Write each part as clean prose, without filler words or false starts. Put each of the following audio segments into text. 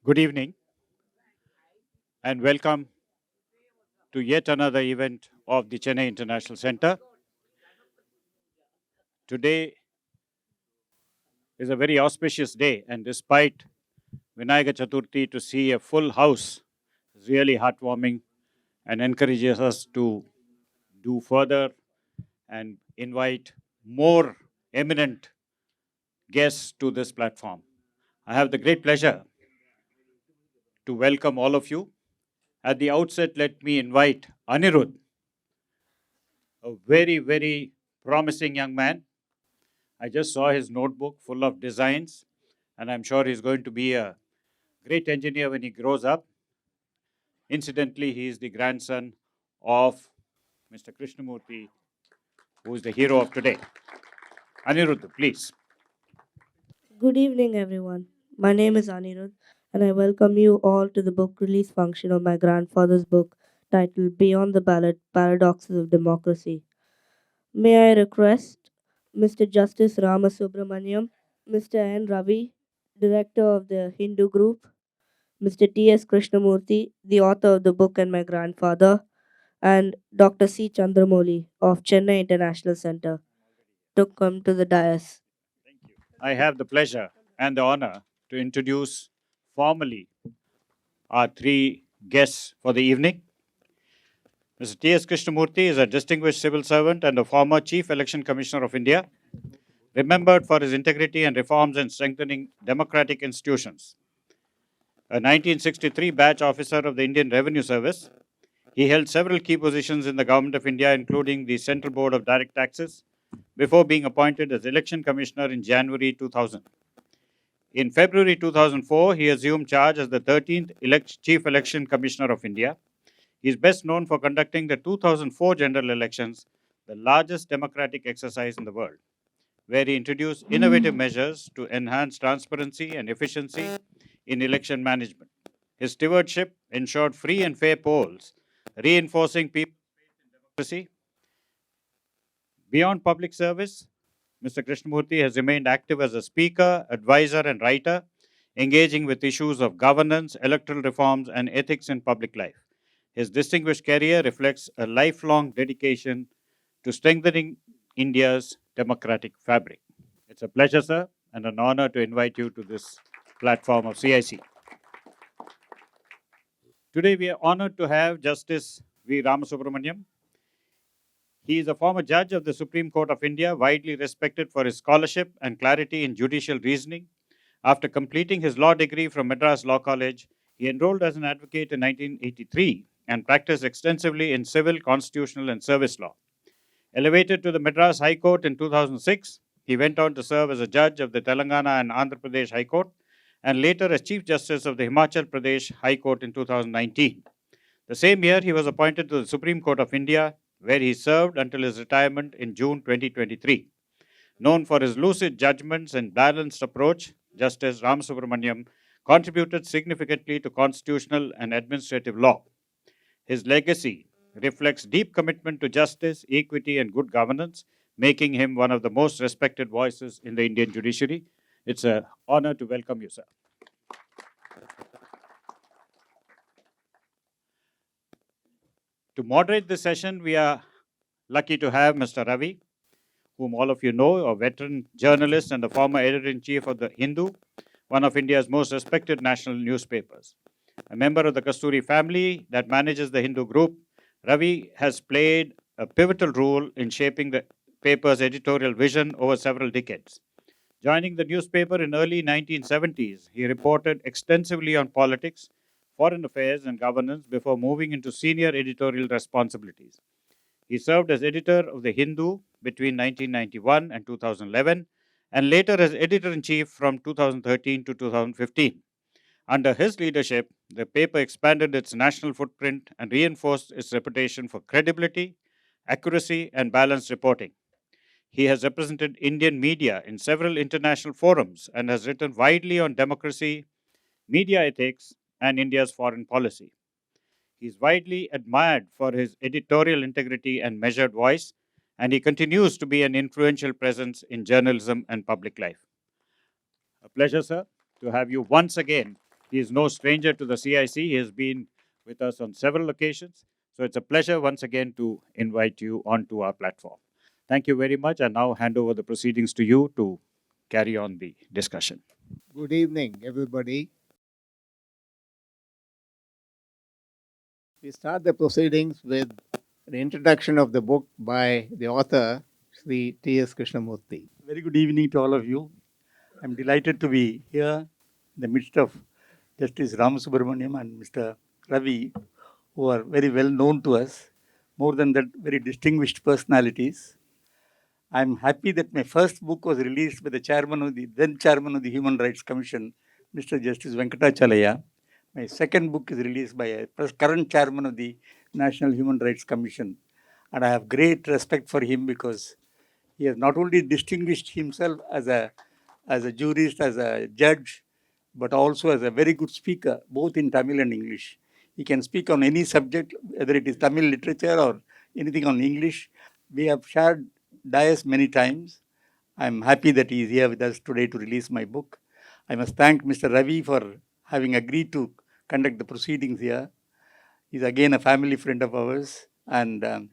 Good evening and welcome to yet another event of the Chennai International Centre. Today is a very auspicious day, and despite Vinayaga Chaturthi, to see a full house is really heartwarming and encourages us to do further and invite more eminent guests to this platform. I have the great pleasure to welcome all of you. At the outset, let me invite Anirudh, a very promising young man. I just saw his notebook full of designs, and I'm sure he's going to be a great engineer when he grows up. Incidentally, he is the grandson of Mr. Krishna Murthy, who is the hero of today. Anirudh, please. Good evening, everyone. My name is Anirudh, and I welcome you all to the book release function of my grandfather's book titled Beyond the Ballot Paradoxes of Democracy. May I request Mr. Justice Ramasubramaniam, Mr. N. Ravi, Director of the Hindu Group, Mr. T.S. Krishnamurthy, the author of the book and my grandfather, and Dr. C. Chandramouli of Chennai International Centre to come to the dais. Thank you. I have the pleasure and the honor to introduce formally our three guests for the evening. Mr. T.S. Krishnamurthy is a distinguished civil servant and a former Chief Election Commissioner of India, remembered for his integrity and reforms in strengthening democratic institutions. A 1963 batch officer of the Indian Revenue Service, he held several key positions in the Government of India, including the Central Board of Direct Taxes, before being appointed as Election Commissioner in January 2000. In February 2004, he assumed charge as the 13th Chief Election Commissioner of India. He is best known for conducting the 2004 general elections, the largest democratic exercise in the world, where he introduced innovative measures to enhance transparency and efficiency in election management. His stewardship ensured free and fair polls, reinforcing people's faith in democracy. Beyond public service, Mr. Krishnamurthy has remained active as a speaker, advisor, and writer, engaging with issues of governance, electoral reforms, and ethics in public life. His distinguished career reflects a lifelong dedication to strengthening India's democratic fabric. It's a pleasure, sir, and an honor to invite you to this platform of CIC. Today, we are honored to have Justice V. Ramasubramaniam. He is a former judge of the Supreme Court of India, widely respected for his scholarship and clarity in judicial reasoning. After completing his law degree from Madras Law College, he enrolled as an advocate in 1983 and practiced extensively in civil, constitutional, and service law. Elevated to the Madras High Court in 2006, he went on to serve as a judge of the Telangana and Andhra Pradesh High Court and later as Chief Justice of the Himachal Pradesh High Court in 2019. The same year, he was appointed to the Supreme Court of India, where he served until his retirement in June 2023. Known for his lucid judgments and balanced approach, Justice Ramasubramaniam contributed significantly to constitutional and administrative law. His legacy reflects deep commitment to justice, equity, and good governance, making him one of the most respected voices in the Indian judiciary. It's an honor to welcome you, sir. To moderate this session, we are lucky to have Mr. Ravi, whom all of you know, a veteran journalist and the former editor in chief of the Hindu, one of India's most respected national newspapers. A member of the Kasturi family that manages the Hindu group, Ravi has played a pivotal role in shaping the paper's editorial vision over several decades. Joining the newspaper in early 1970s, he reported extensively on politics, foreign affairs, and governance before moving into senior editorial responsibilities. He served as editor of The Hindu between 1991 and 2011, and later as editor in chief from 2013 to 2015. Under his leadership, the paper expanded its national footprint and reinforced its reputation for credibility, accuracy, and balanced reporting. He has represented Indian media in several international forums and has written widely on democracy, media ethics, and India's foreign policy. He is widely admired for his editorial integrity and measured voice, and he continues to be an influential presence in journalism and public life. A pleasure, sir, to have you once again He is no stranger to the CIC. He has been with us on several occasions. So it's a pleasure once again to invite you onto our platform. Thank you very much. I now hand over the proceedings to you to carry on the discussion. Good evening, everybody. We start the proceedings with an introduction of the book by the author, Sri T.S. Krishnamurthy. Very good evening to all of you. I'm delighted to be here in the midst of Justice Ramasubramaniam and Mr. Ravi, who are very well known to us, more than that, very distinguished personalities. I'm happy that my first book was released by the then chairman of the Human Rights Commission, Mr. Justice Venkatachalaya. My second book is released by a current chairman of the National Human Rights Commission. And I have great respect for him because he has not only distinguished himself as a jurist, as a judge, but also as a very good speaker, both in Tamil and English. He can speak on any subject, whether it is Tamil literature or anything on English. We have shared dais many times. I'm happy that he is here with us today to release my book. I must thank Mr. Ravi for having agreed to conduct the proceedings here. He's again a family friend of ours, and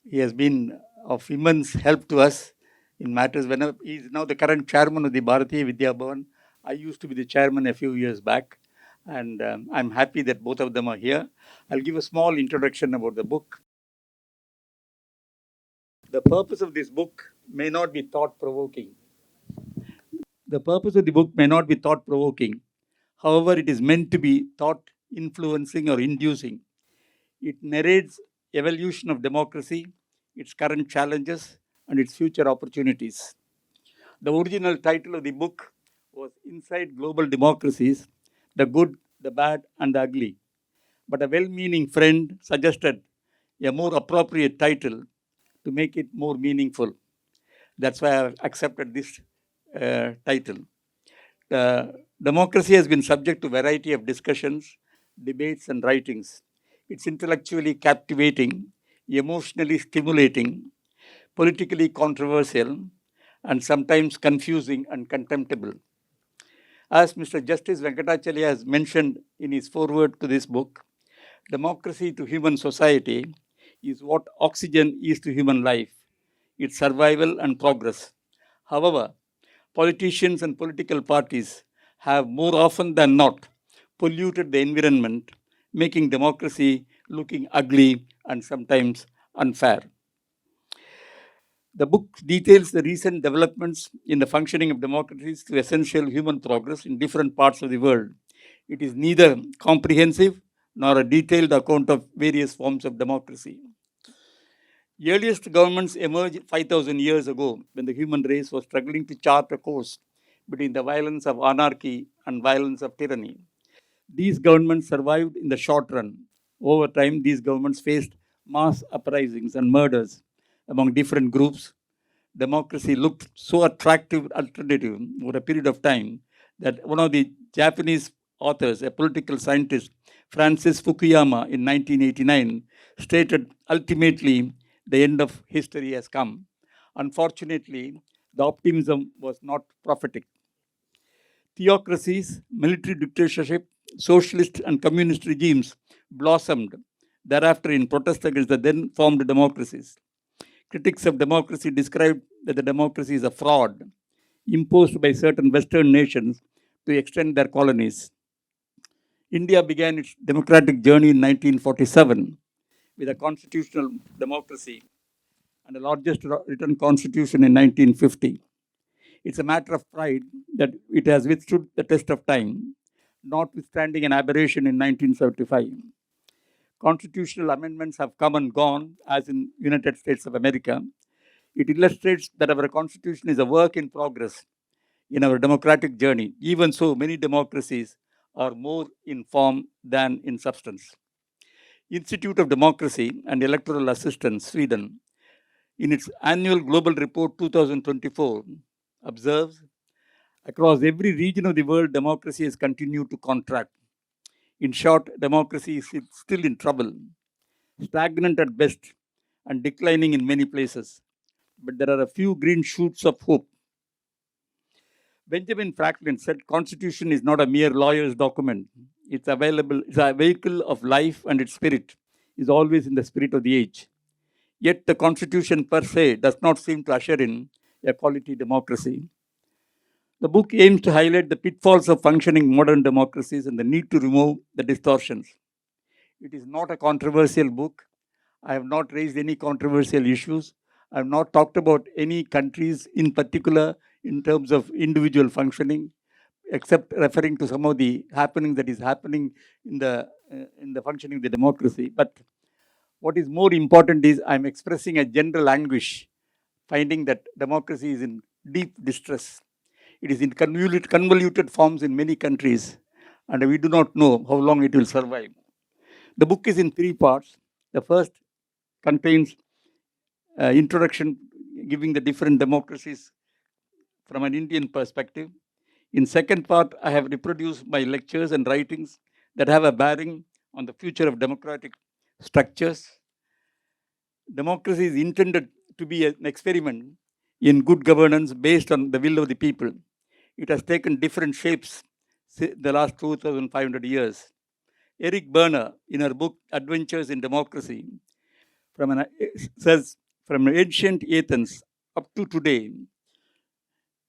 he has been of immense help to us in matters. Whenever he is now the current chairman of the Bharatiya Vidya Bhavan. I used to be the chairman a few years back, and I'm happy that both of them are here. I'll give a small introduction about the book. The purpose of this book may not be thought-provoking. The purpose of the book may not be thought-provoking. However, it is meant to be thought-influencing or inducing. It narrates evolution of democracy, its current challenges, and its future opportunities. The original title of the book was Inside Global Democracies, The Good, the Bad, and the Ugly. But a well-meaning friend suggested a more appropriate title to make it more meaningful. That's why I accepted this title. Democracy has been subject to a variety of discussions, debates, and writings. It's intellectually captivating, emotionally stimulating, politically controversial, and sometimes confusing and contemptible. As Mr. Justice Venkatachalaya has mentioned in his foreword to this book, democracy to human society is what oxygen is to human life, its survival and progress. However, politicians and political parties have more often than not polluted the environment, making democracy looking ugly and sometimes unfair. The book details the recent developments in the functioning of democracies to essential human progress in different parts of the world. It is neither comprehensive nor a detailed account of various forms of democracy. The earliest governments emerged 5,000 years ago when the human race was struggling to chart a course between the violence of anarchy and violence of tyranny. These governments survived in the short run. Over time, these governments faced mass uprisings and murders among different groups. Democracy looked so attractive alternative over a period of time that one of the Japanese authors, a political scientist, Francis Fukuyama, in 1989, stated ultimately the end of history has come. Unfortunately, the optimism was not prophetic. Theocracies, military dictatorship, socialist and communist regimes blossomed thereafter in protest against the then formed democracies. Critics of democracy described that the democracy is a fraud imposed by certain Western nations to extend their colonies. India began its democratic journey in 1947 with a constitutional democracy and the largest written constitution in 1950. It's a matter of pride that it has withstood the test of time, notwithstanding an aberration in 1975. Constitutional amendments have come and gone, as in United States of America. It illustrates that our constitution is a work in progress in our democratic journey. Even so, many democracies are more in form than in substance. Institute of Democracy and Electoral Assistance, Sweden, in its annual Global Report 2024, observes across every region of the world, democracy has continued to contract. In short, democracy is still in trouble, stagnant at best, and declining in many places. But there are a few green shoots of hope. Benjamin Franklin said, Constitution is not a mere lawyer's document. It's available, it's a vehicle of life, and its spirit is always in the spirit of the age. Yet the Constitution per se does not seem to usher in a quality democracy. The book aims to highlight the pitfalls of functioning modern democracies and the need to remove the distortions. It is not a controversial book. I have not raised any controversial issues. I have not talked about any countries in particular in terms of individual functioning, except referring to some of the happening that is happening in the functioning of the democracy. But what is more important is I'm expressing a general anguish, finding that democracy is in deep distress. It is in convoluted forms in many countries, and we do not know how long it will survive. The book is in 3 parts. The first contains introduction, giving the different democracies from an Indian perspective. In second part, I have reproduced my lectures and writings that have a bearing on the future of democratic structures. Democracy is intended to be an experiment in good governance based on the will of the people. It has taken different shapes the last 2,500 years. Eric Berner, in her book Adventures in Democracy, says from ancient Athens up to today,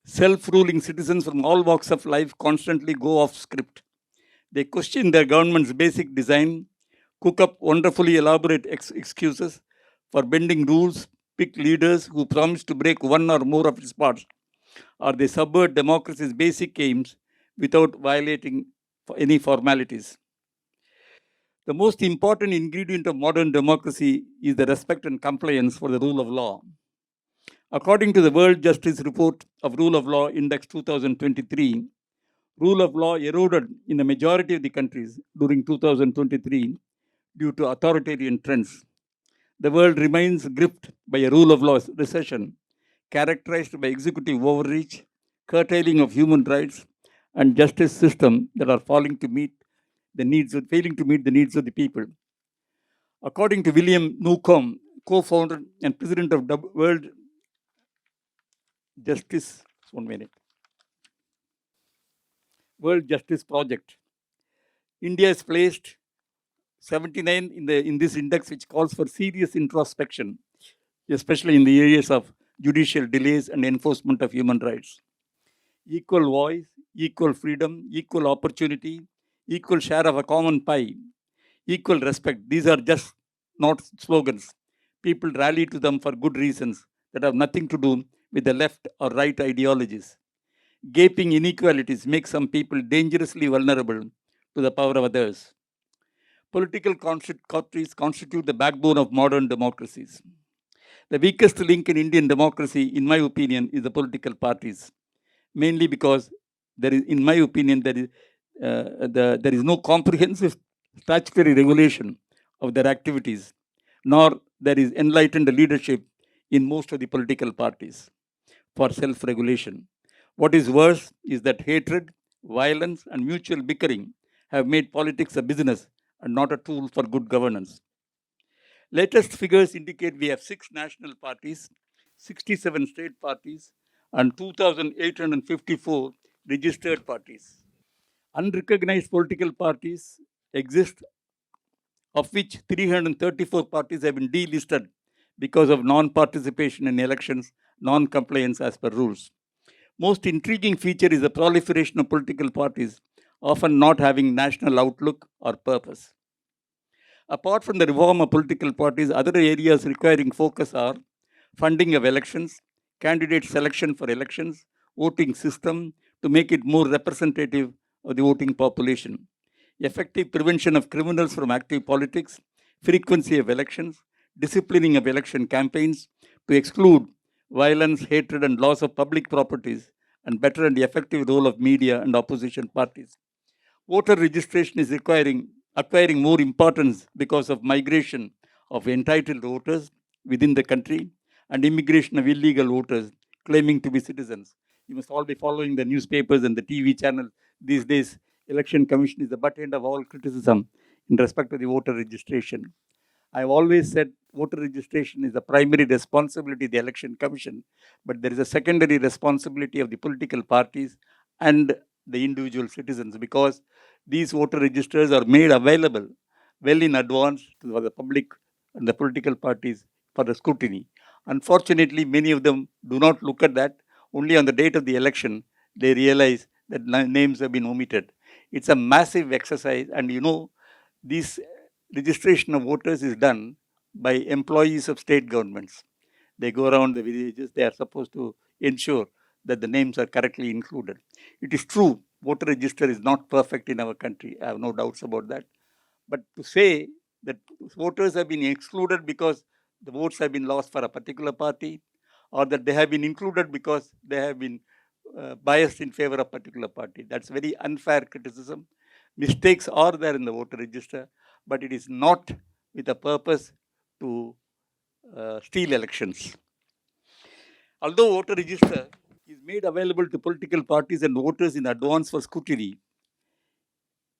self-ruling citizens from all walks of life constantly go off script. They question their government's basic design, cook up wonderfully elaborate excuses for bending rules, pick leaders who promise to break one or more of its parts, or they subvert democracy's basic aims without violating any formalities. The most important ingredient of modern democracy is the respect and compliance for the rule of law. According to the World Justice Report of Rule of Law Index 2023, rule of law eroded in a majority of the countries during 2023 due to authoritarian trends. The world remains gripped by a rule of law recession characterized by executive overreach, curtailing of human rights, and justice systems that are failing to meet the needs of the people. According to William Newcomb, co-founder and president of the World Justice Project, India is placed 79 in this index, which calls for serious introspection, especially in the areas of judicial delays and enforcement of human rights. Equal voice, equal freedom, equal opportunity, equal share of a common pie, equal respect. These are just not slogans. People rally to them for good reasons that have nothing to do with the left or right ideologies. Gaping inequalities make some people dangerously vulnerable to the power of others. Political countries constitute the backbone of modern democracies. The weakest link in Indian democracy, in my opinion, is the political parties, mainly because there is, in my opinion, there is no comprehensive statutory regulation of their activities, nor there is enlightened leadership in most of the political parties for self-regulation. What is worse is that hatred, violence, and mutual bickering have made politics a business and not a tool for good governance. Latest figures indicate we have 6 national parties, 67 state parties, and 2,854 registered parties. Unrecognized political parties exist, of which 334 parties have been delisted because of non-participation in elections, non-compliance as per rules. Most intriguing feature is the proliferation of political parties, often not having national outlook or purpose. Apart from the reform of political parties, other areas requiring focus are funding of elections, candidate selection for elections, voting system to make it more representative of the voting population, effective prevention of criminals from active politics, frequency of elections, disciplining of election campaigns to exclude violence, hatred, and loss of public properties, and better and effective role of media and opposition parties. Voter registration is acquiring more importance because of migration of entitled voters within the country and immigration of illegal voters claiming to be citizens. You must all be following the newspapers and the TV channel these days. Election Commission is the butt end of all criticism in respect to the voter registration. I've always said voter registration is the primary responsibility of the Election Commission, but there is a secondary responsibility of the political parties and the individual citizens, because these voter registers are made available well in advance to the public and the political parties for the scrutiny. Unfortunately, many of them do not look at that. Only on the date of the election, they realize that names have been omitted. It's a massive exercise, and this registration of voters is done by employees of state governments. They go around the villages, they are supposed to ensure that the names are correctly included. It is true, voter register is not perfect in our country. I have no doubts about that. But to say that voters have been excluded because the votes have been lost for a particular party, or that they have been included because they have been biased in favor of a particular party, that's very unfair criticism. Mistakes are there in the voter register, but it is not with a purpose to steal elections. Although voter register is made available to political parties and voters in advance for scrutiny,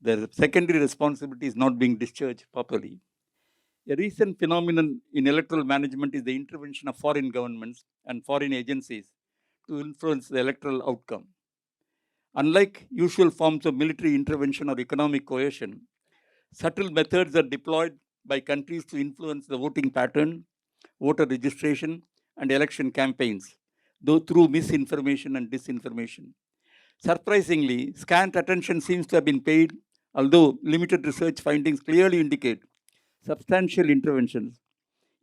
the secondary responsibility is not being discharged properly. A recent phenomenon in electoral management is the intervention of foreign governments and foreign agencies to influence the electoral outcome. Unlike usual forms of military intervention or economic coercion, subtle methods are deployed by countries to influence the voting pattern, voter registration, and election campaigns, though through misinformation and disinformation. Surprisingly, scant attention seems to have been paid, although limited research findings clearly indicate substantial interventions.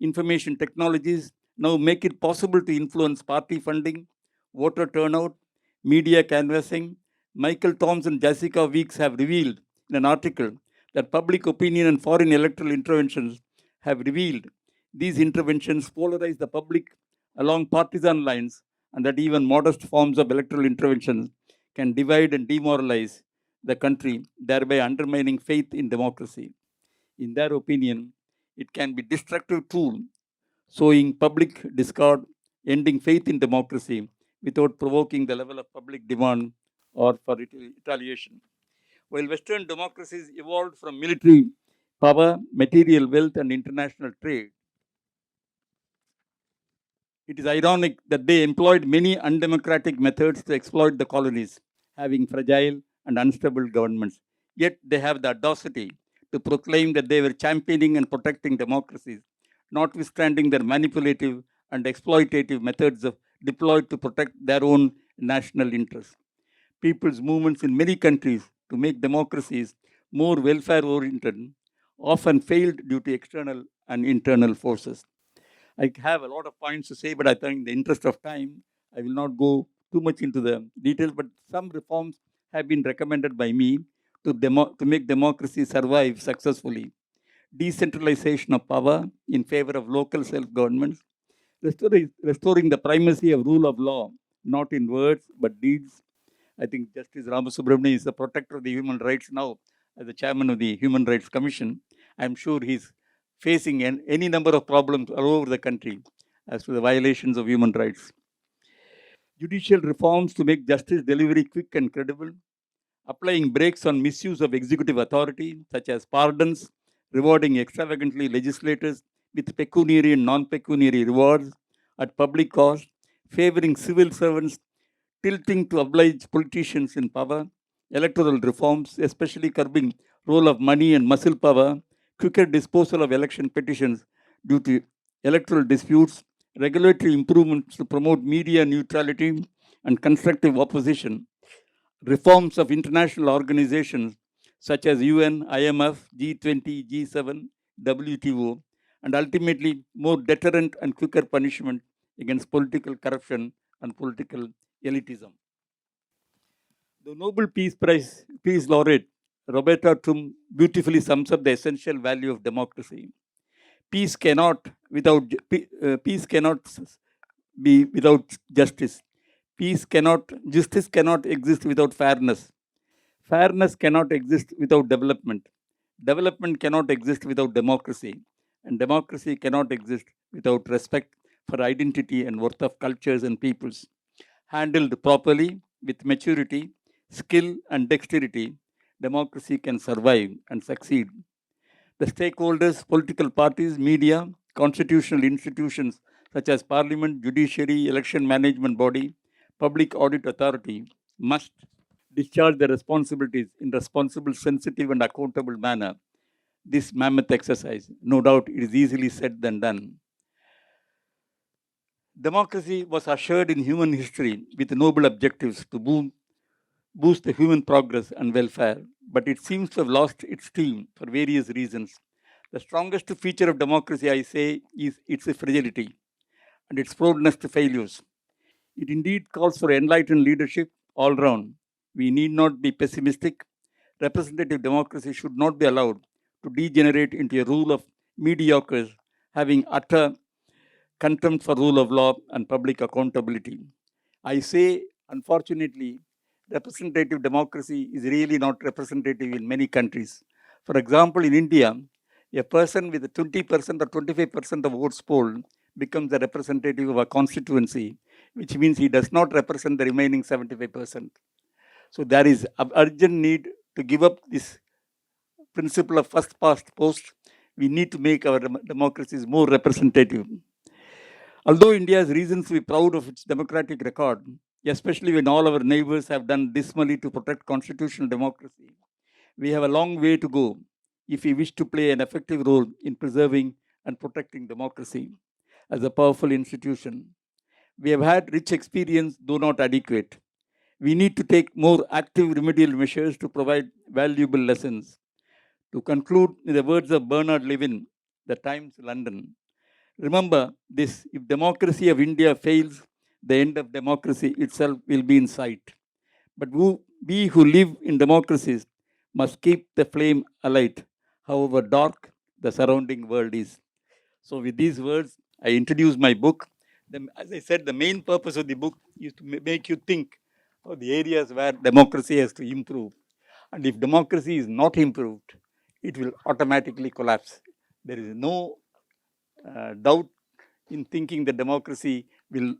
Information technologies now make it possible to influence party funding, voter turnout, media canvassing. Michael Thoms and Jessica Weeks have revealed in an article that public opinion and foreign electoral interventions have revealed these interventions polarize the public along partisan lines, and that even modest forms of electoral interventions can divide and demoralize the country, thereby undermining faith in democracy. In their opinion, it can be destructive tool, sowing public discord, ending faith in democracy without provoking the level of public demand or for retaliation. While Western democracies evolved from military power, material wealth, and international trade, it is ironic that they employed many undemocratic methods to exploit the colonies, having fragile and unstable governments. Yet they have the audacity to proclaim that they were championing and protecting democracies, notwithstanding their manipulative and exploitative methods of deployed to protect their own national interests. People's movements in many countries to make democracies more welfare oriented often failed due to external and internal forces. I have a lot of points to say, but I think in the interest of time, I will not go too much into the details. But some reforms have been recommended by me to make democracy survive successfully. Decentralization of power in favor of local self-governments, restoring the primacy of rule of law, not in words but deeds. I think Justice Ramasubramanian is the protector of the human rights now as the chairman of the Human Rights Commission. I'm sure he's facing any number of problems all over the country as to the violations of human rights. Judicial reforms to make justice delivery quick and credible, applying brakes on misuse of executive authority, such as pardons, rewarding extravagantly legislators with pecuniary and non-pecuniary rewards at public cost, favoring civil servants, tilting to oblige politicians in power, electoral reforms, especially curbing role of money and muscle power, quicker disposal of election petitions due to electoral disputes, regulatory improvements to promote media neutrality and constructive opposition, reforms of international organizations such as UN, IMF, G20, G7, WTO, and ultimately more deterrent and quicker punishment against political corruption and political elitism. The Nobel Peace Laureate Roberta Tum beautifully sums up the essential value of democracy. Peace cannot peace cannot be without justice. Justice cannot exist without fairness. Fairness cannot exist without development. Development cannot exist without democracy. And democracy cannot exist without respect for identity and worth of cultures and peoples. Handled properly with maturity, skill, and dexterity, democracy can survive and succeed. The stakeholders, political parties, media, constitutional institutions such as parliament, judiciary, election management body, public audit authority must discharge their responsibilities in responsible, sensitive, and accountable manner this mammoth exercise. No doubt it is easily said than done. Democracy was ushered in human history with noble objectives to boost the human progress and welfare, but it seems to have lost its steam for various reasons. The strongest feature of democracy, I say, is its fragility and its proneness to failures. It indeed calls for enlightened leadership all round. We need not be pessimistic. Representative democracy should not be allowed to degenerate into a rule of mediocres having utter contempt for rule of law and public accountability. I say, unfortunately, representative democracy is really not representative in many countries. For example, in India, a person with 20% or 25% of votes polled becomes the representative of a constituency, which means he does not represent the remaining 75%. So there is an urgent need to give up this principle of first past post. We need to make our democracies more representative. Although India has reasons to be proud of its democratic record, especially when all our neighbors have done dismally to protect constitutional democracy, we have a long way to go if we wish to play an effective role in preserving and protecting democracy as a powerful institution. We have had rich experience, though not adequate. We need to take more active remedial measures to provide valuable lessons. To conclude, in the words of Bernard Levin, The Times, London, remember this: if democracy of India fails, the end of democracy itself will be in sight. But we who live in democracies must keep the flame alight, however dark the surrounding world is. So, with these words, I introduce my book. As I said, the main purpose of the book is to make you think of the areas where democracy has to improve. And if democracy is not improved, it will automatically collapse. There is no doubt in thinking that democracy will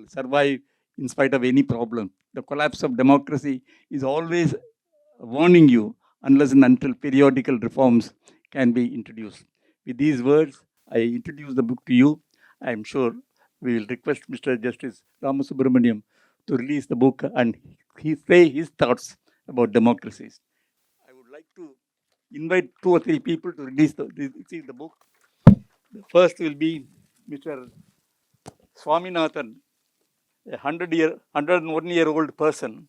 survive in spite of any problem. The collapse of democracy is always warning you unless and until periodical reforms can be introduced. With these words, I introduce the book to you. I am sure we will request Mr. Justice Ramasubramaniam to release the book and he say his thoughts about democracies. I would like to invite 2 or 3 people to receive the book. The first will be Mr. Swaminathan, a 101-year-old person.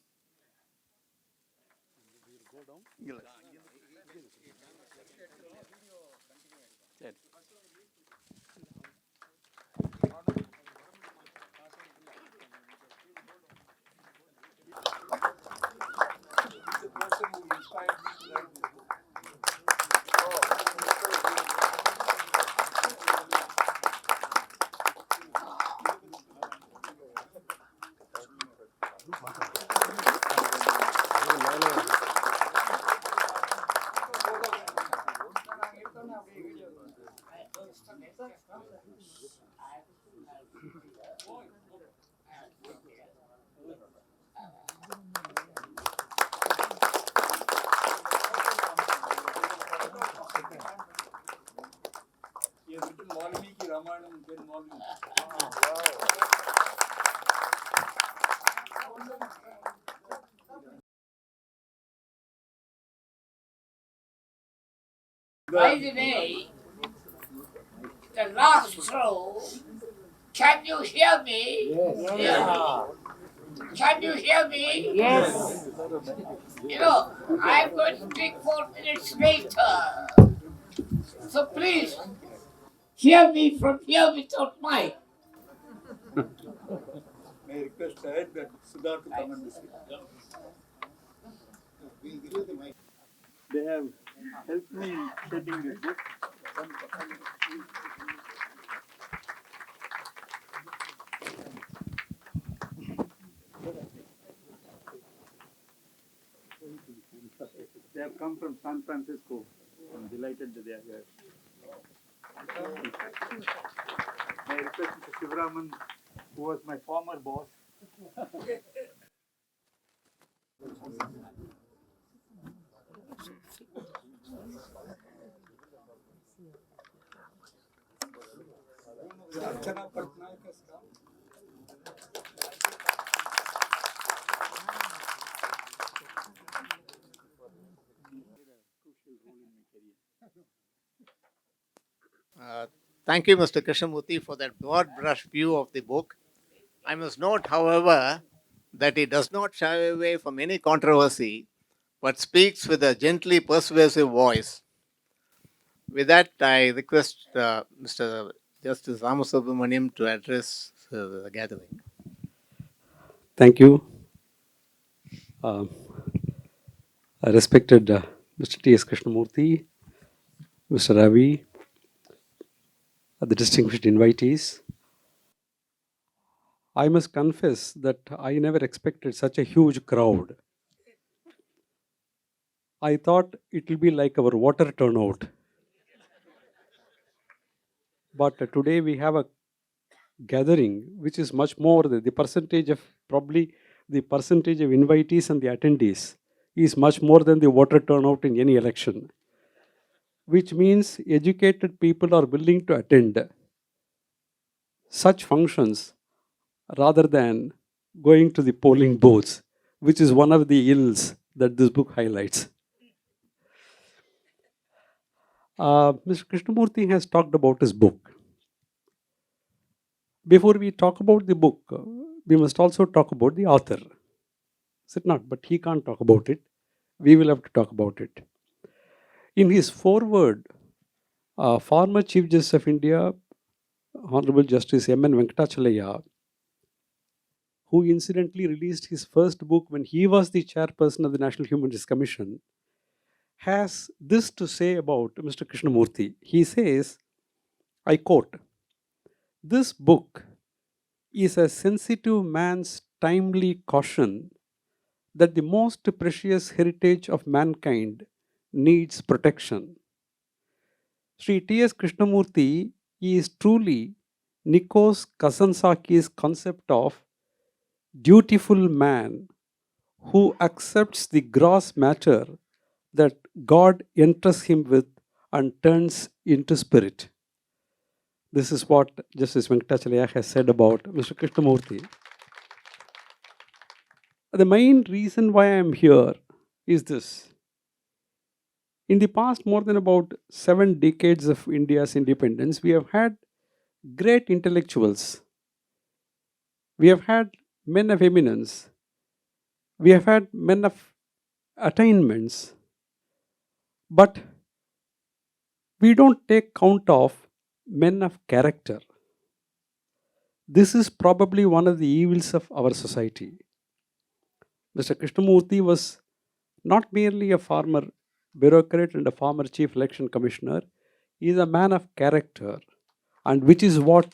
He has written Valmiki Ramayana in 10 volumes. By the way, the last row, can you hear me? Yes. Hear me? Can you hear me? Yes. You know, I'm going to speak 4 minutes later. So please, hear me from here without mic. May I request that Siddharth to come and listen. They have helped me in shaping this book. They have come from San Francisco. I'm delighted that they are here. May I request Mr. Shivaraman, who was my former boss. Archana Patnaik has come. Thank you, Mr. Krishna Murthy, for that broad brush view of the book. I must note, however, that he does not shy away from any controversy, but speaks with a gently persuasive voice. With that, I request Mr. Justice Ramasubramaniam to address the gathering. Thank you. I respected Mr. T.S. Krishnamurthy, Mr. Ravi, the distinguished invitees. I must confess that I never expected such a huge crowd. I thought it will be like our water turnout. But today we have a gathering which is much more. The percentage of probably the percentage of invitees and the attendees is much more than the water turnout in any election, which means educated people are willing to attend such functions rather than going to the polling booths, which is one of the ills that this book highlights. Mr. Krishnamurthy has talked about his book. Before we talk about the book, we must also talk about the author. Is it not? But he can't talk about it. We will have to talk about it. In his foreword, former Chief Justice of India, Honorable Justice M.N. Venkatachalaya, who incidentally released his first book when he was the chairperson of the National Human Rights Commission, has this to say about Mr. Krishnamurthy. He says, I quote, "This book is a sensitive man's timely caution that the most precious heritage of mankind needs protection. Sri T.S. Krishnamurthy is truly Nikos Kazantzaki's concept of dutiful man who accepts the gross matter that God entrusts him with and turns into spirit." This is what Justice Venkatachalaya has said about Mr. Krishnamurthy. The main reason why I am here is this. In the past more than about 7 decades of India's independence, we have had great intellectuals. We have had men of eminence. We have had men of attainments. But we don't take count of men of character. This is probably one of the evils of our society. Mr. Krishnamurthy was not merely a former bureaucrat and a former chief election commissioner. He is a man of character, and which is what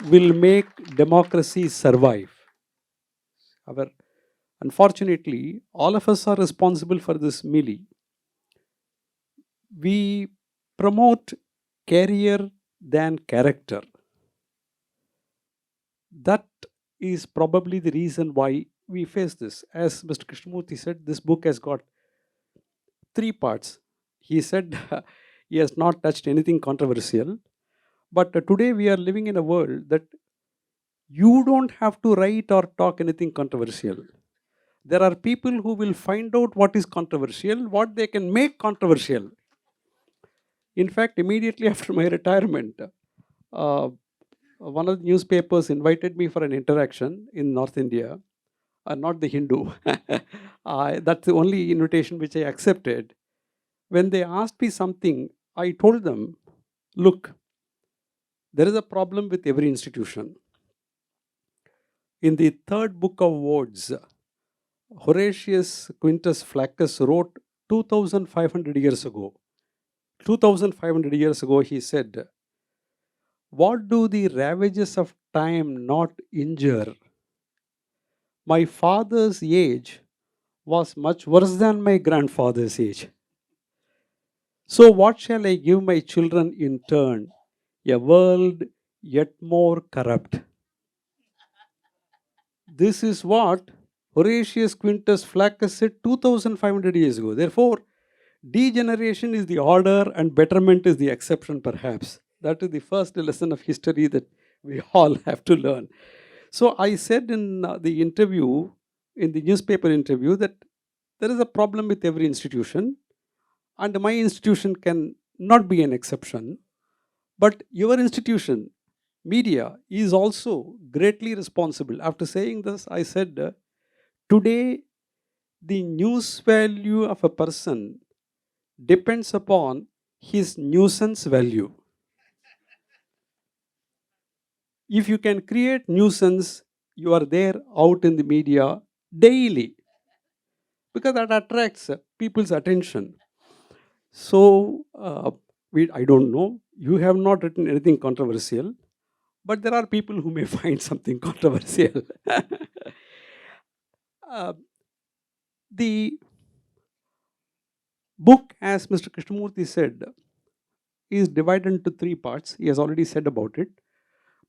will make democracy survive. Unfortunately, all of us are responsible for this melee. We promote career than character. That is probably the reason why we face this. As Mr. Krishnamurthy said, this book has got 3 parts. He said he has not touched anything controversial. But today we are living in a world that you don't have to write or talk anything controversial. There are people who will find out what is controversial, what they can make controversial. In fact, immediately after my retirement, one of the newspapers invited me for an interaction in North India, not the Hindu. That's the only invitation which I accepted. When they asked me something, I told them, look, there is a problem with every institution. In the third book of Words, Horatius Quintus Flaccus wrote 2,500 years ago. 2,500 years ago, he said, "What do the ravages of time not injure? My father's age was much worse than my grandfather's age. So what shall I give my children in turn? A world yet more corrupt." This is what Horatius Quintus Flaccus said 2,500 years ago. Therefore, degeneration is the order and betterment is the exception, perhaps. That is the first lesson of history that we all have to learn. So I said in the interview, in the newspaper interview, that there is a problem with every institution, and my institution can not be an exception. But your institution, media, is also greatly responsible. After saying this, I said, today, the news value of a person depends upon his nuisance value. If you can create nuisance, you are there out in the media daily because that attracts people's attention. So, I don't know. You have not written anything controversial, but there are people who may find something controversial. Uh, the book, as Mr. Krishnamurthy said, is divided into three parts. He has already said about it.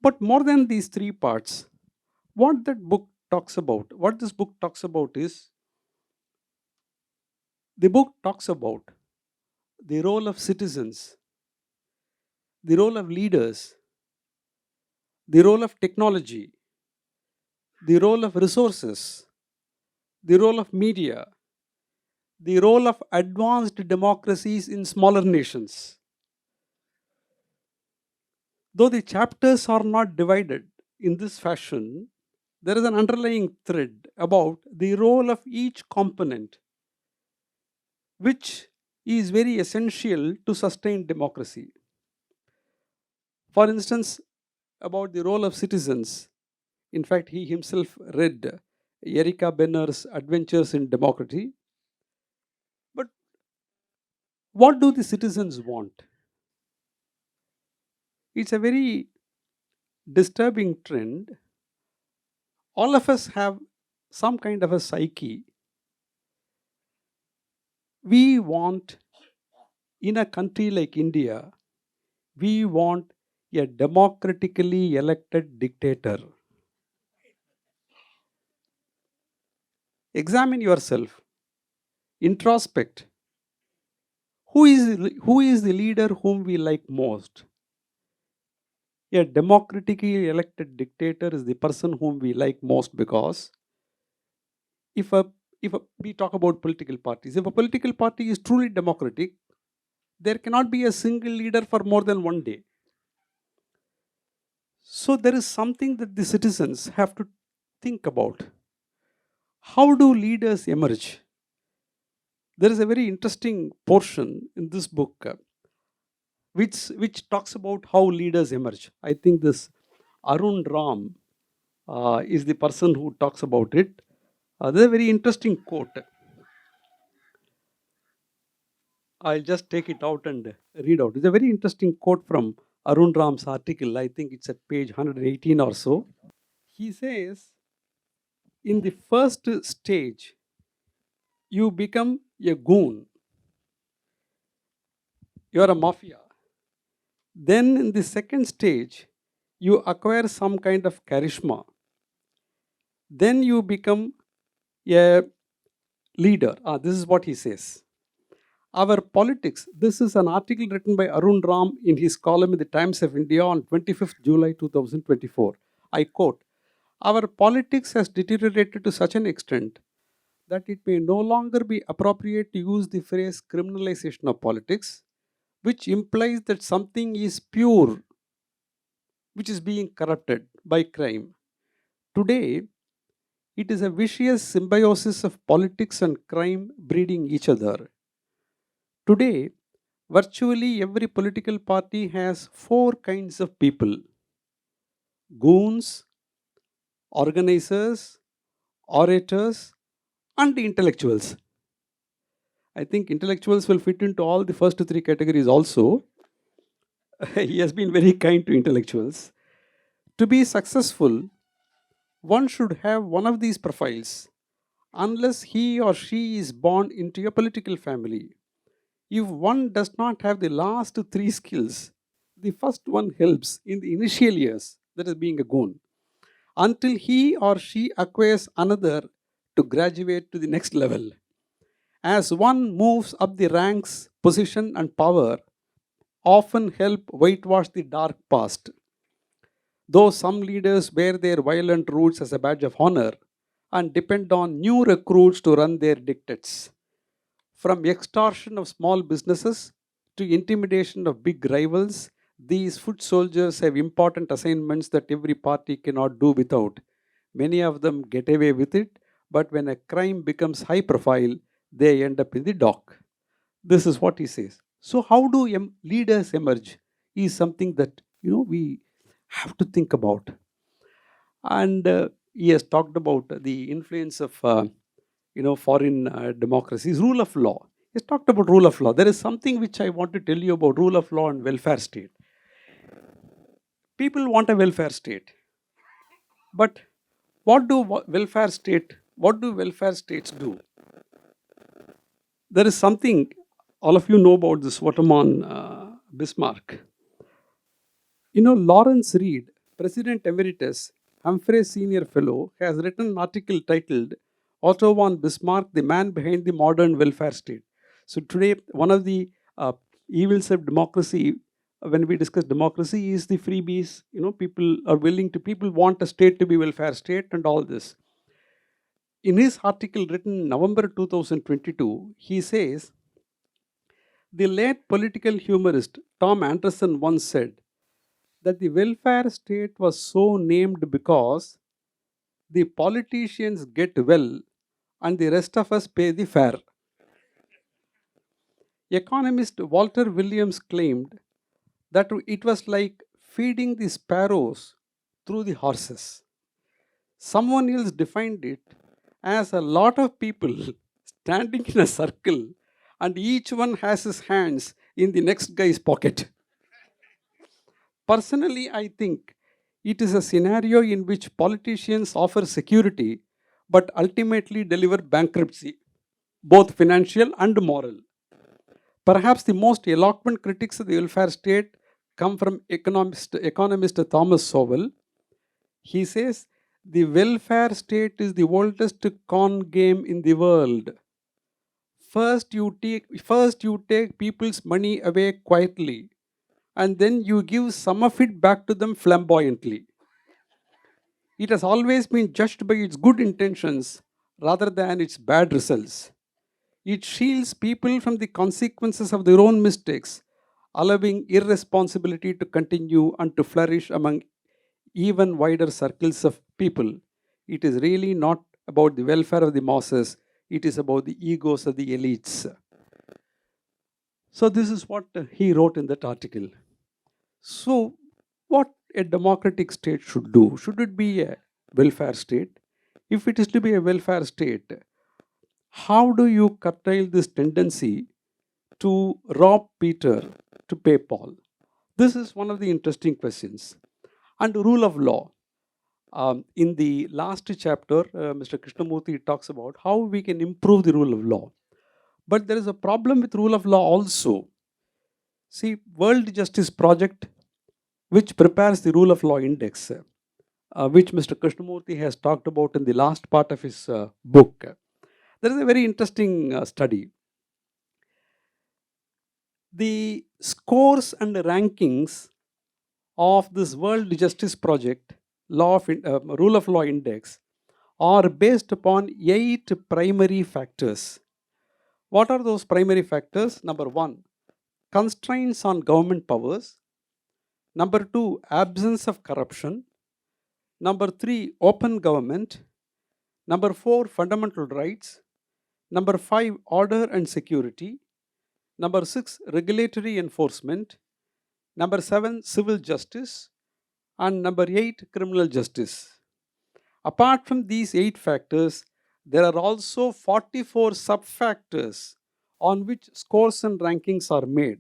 But more than these three parts, what this book talks about is the book talks about the role of citizens, the role of leaders, the role of technology, the role of resources, the role of media, the role of advanced democracies in smaller nations. Though the chapters are not divided in this fashion, there is an underlying thread about the role of each component, which is very essential to sustain democracy. For instance, about the role of citizens. In fact, he himself read Erika Benner's Adventures in Democracy. But what do the citizens want? It's a very disturbing trend. All of us have some kind of a psyche. We want, in a country like India, we want a democratically elected dictator. Examine yourself, introspect. Who is the leader whom we like most? A democratically elected dictator is the person whom we like most because if a we talk about political parties, if a political party is truly democratic, there cannot be a single leader for more than one day. So there is something that the citizens have to think about. How do leaders emerge? There is a very interesting portion in this book which talks about how leaders emerge. I think this Arun Ram is the person who talks about it. There's a very interesting quote. I'll just take it out and read out. It's a very interesting quote from Arun Ram's article. I think it's at page 118 or so. He says, in the first stage, you become a goon. You are a mafia. Then in the second stage, you acquire some kind of charisma. Then you become a leader. This is what he says. Our politics, this is an article written by Arun Ram in his column in the Times of India on 25th July 2024. I quote, our politics has deteriorated to such an extent that it may no longer be appropriate to use the phrase criminalization of politics, which implies that something is pure, which is being corrupted by crime. Today, it is a vicious symbiosis of politics and crime breeding each other. Today, virtually every political party has four kinds of people: goons, organizers, orators, and intellectuals. I think intellectuals will fit into all the first three categories also. He has been very kind to intellectuals. To be successful, one should have one of these profiles, unless he or she is born into a political family. If one does not have the last three skills, the first one helps in the initial years, that is being a goon, until he or she acquires another to graduate to the next level. As one moves up the ranks, position, and power often help whitewash the dark past. Though some leaders wear their violent roots as a badge of honor and depend on new recruits to run their dictates. From extortion of small businesses to intimidation of big rivals, These foot soldiers have important assignments that every party cannot do without. Many of them get away with it, but when a crime becomes high profile, they end up in the dock. This is what he says. So, how do leaders emerge? Is something that we have to think about. And he has talked about the influence of foreign democracies, rule of law. He's talked about rule of law. There is something which I want to tell you about rule of law and welfare state. People want a welfare state, but what do welfare states do? There is something all of you know about this Ottoman Bismarck. Lawrence Reed, President Emeritus, Humphrey Senior Fellow, has written an article titled Otto von Bismarck, the man behind the modern welfare state. So today, one of the evils of democracy, when we discuss democracy, is the freebies. People want a state to be welfare state and all this. In his article written in November 2022, he says, the late political humorist Tom Anderson once said that the welfare state was so named because the politicians get well and the rest of us pay the fare. Economist Walter Williams claimed that it was like feeding the sparrows through the horses. Someone else defined it as a lot of people standing in a circle and each one has his hands in the next guy's pocket. Personally, I think it is a scenario in which politicians offer security but ultimately deliver bankruptcy, both financial and moral. Perhaps the most eloquent critics of the welfare state come from economist Thomas Sowell. He says, the welfare state is the oldest con game in the world. First you take people's money away quietly, and then you give some of it back to them flamboyantly. It has always been judged by its good intentions rather than its bad results. It shields people from the consequences of their own mistakes, allowing irresponsibility to continue and to flourish among even wider circles of people. It is really not about the welfare of the masses, it is about the egos of the elites. So, this is what he wrote in that article. So, what a democratic state should do? Should it be a welfare state? If it is to be a welfare state, how do you curtail this tendency to rob Peter to pay Paul? This is one of the interesting questions. And rule of law. In the last chapter, Mr. Krishna Murthy talks about how we can improve the rule of law. But there is a problem with rule of law also. See, World Justice Project, which prepares the rule of law index, which Mr. Krishnamurthy has talked about in the last part of his book. There is a very interesting study. The scores and rankings of this World Justice Project rule of law index are based upon 8 primary factors. What are those primary factors? Number 1, constraints on government powers. Number 2, absence of corruption. Number 3, open government. Number 4, fundamental rights. Number 5, order and security. Number 6, regulatory enforcement. Number 7, civil justice. And number 8, criminal justice. Apart from these 8 factors, there are also 44 sub-factors on which scores and rankings are made.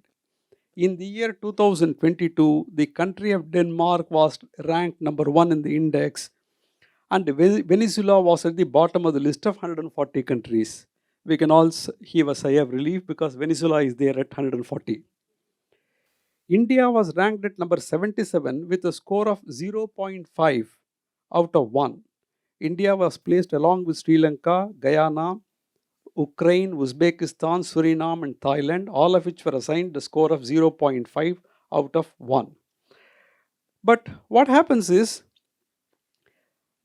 In the year 2022, the country of Denmark was ranked number 1 in the index, and Venezuela was at the bottom of the list of 140 countries. We can all heave a sigh of relief because Venezuela is there at 140. India was ranked at number 77 with a score of 0.5 out of 1. India was placed along with Sri Lanka, Guyana, Ukraine, Uzbekistan, Suriname and Thailand, all of which were assigned a score of 0.5 out of 1. But what happens is,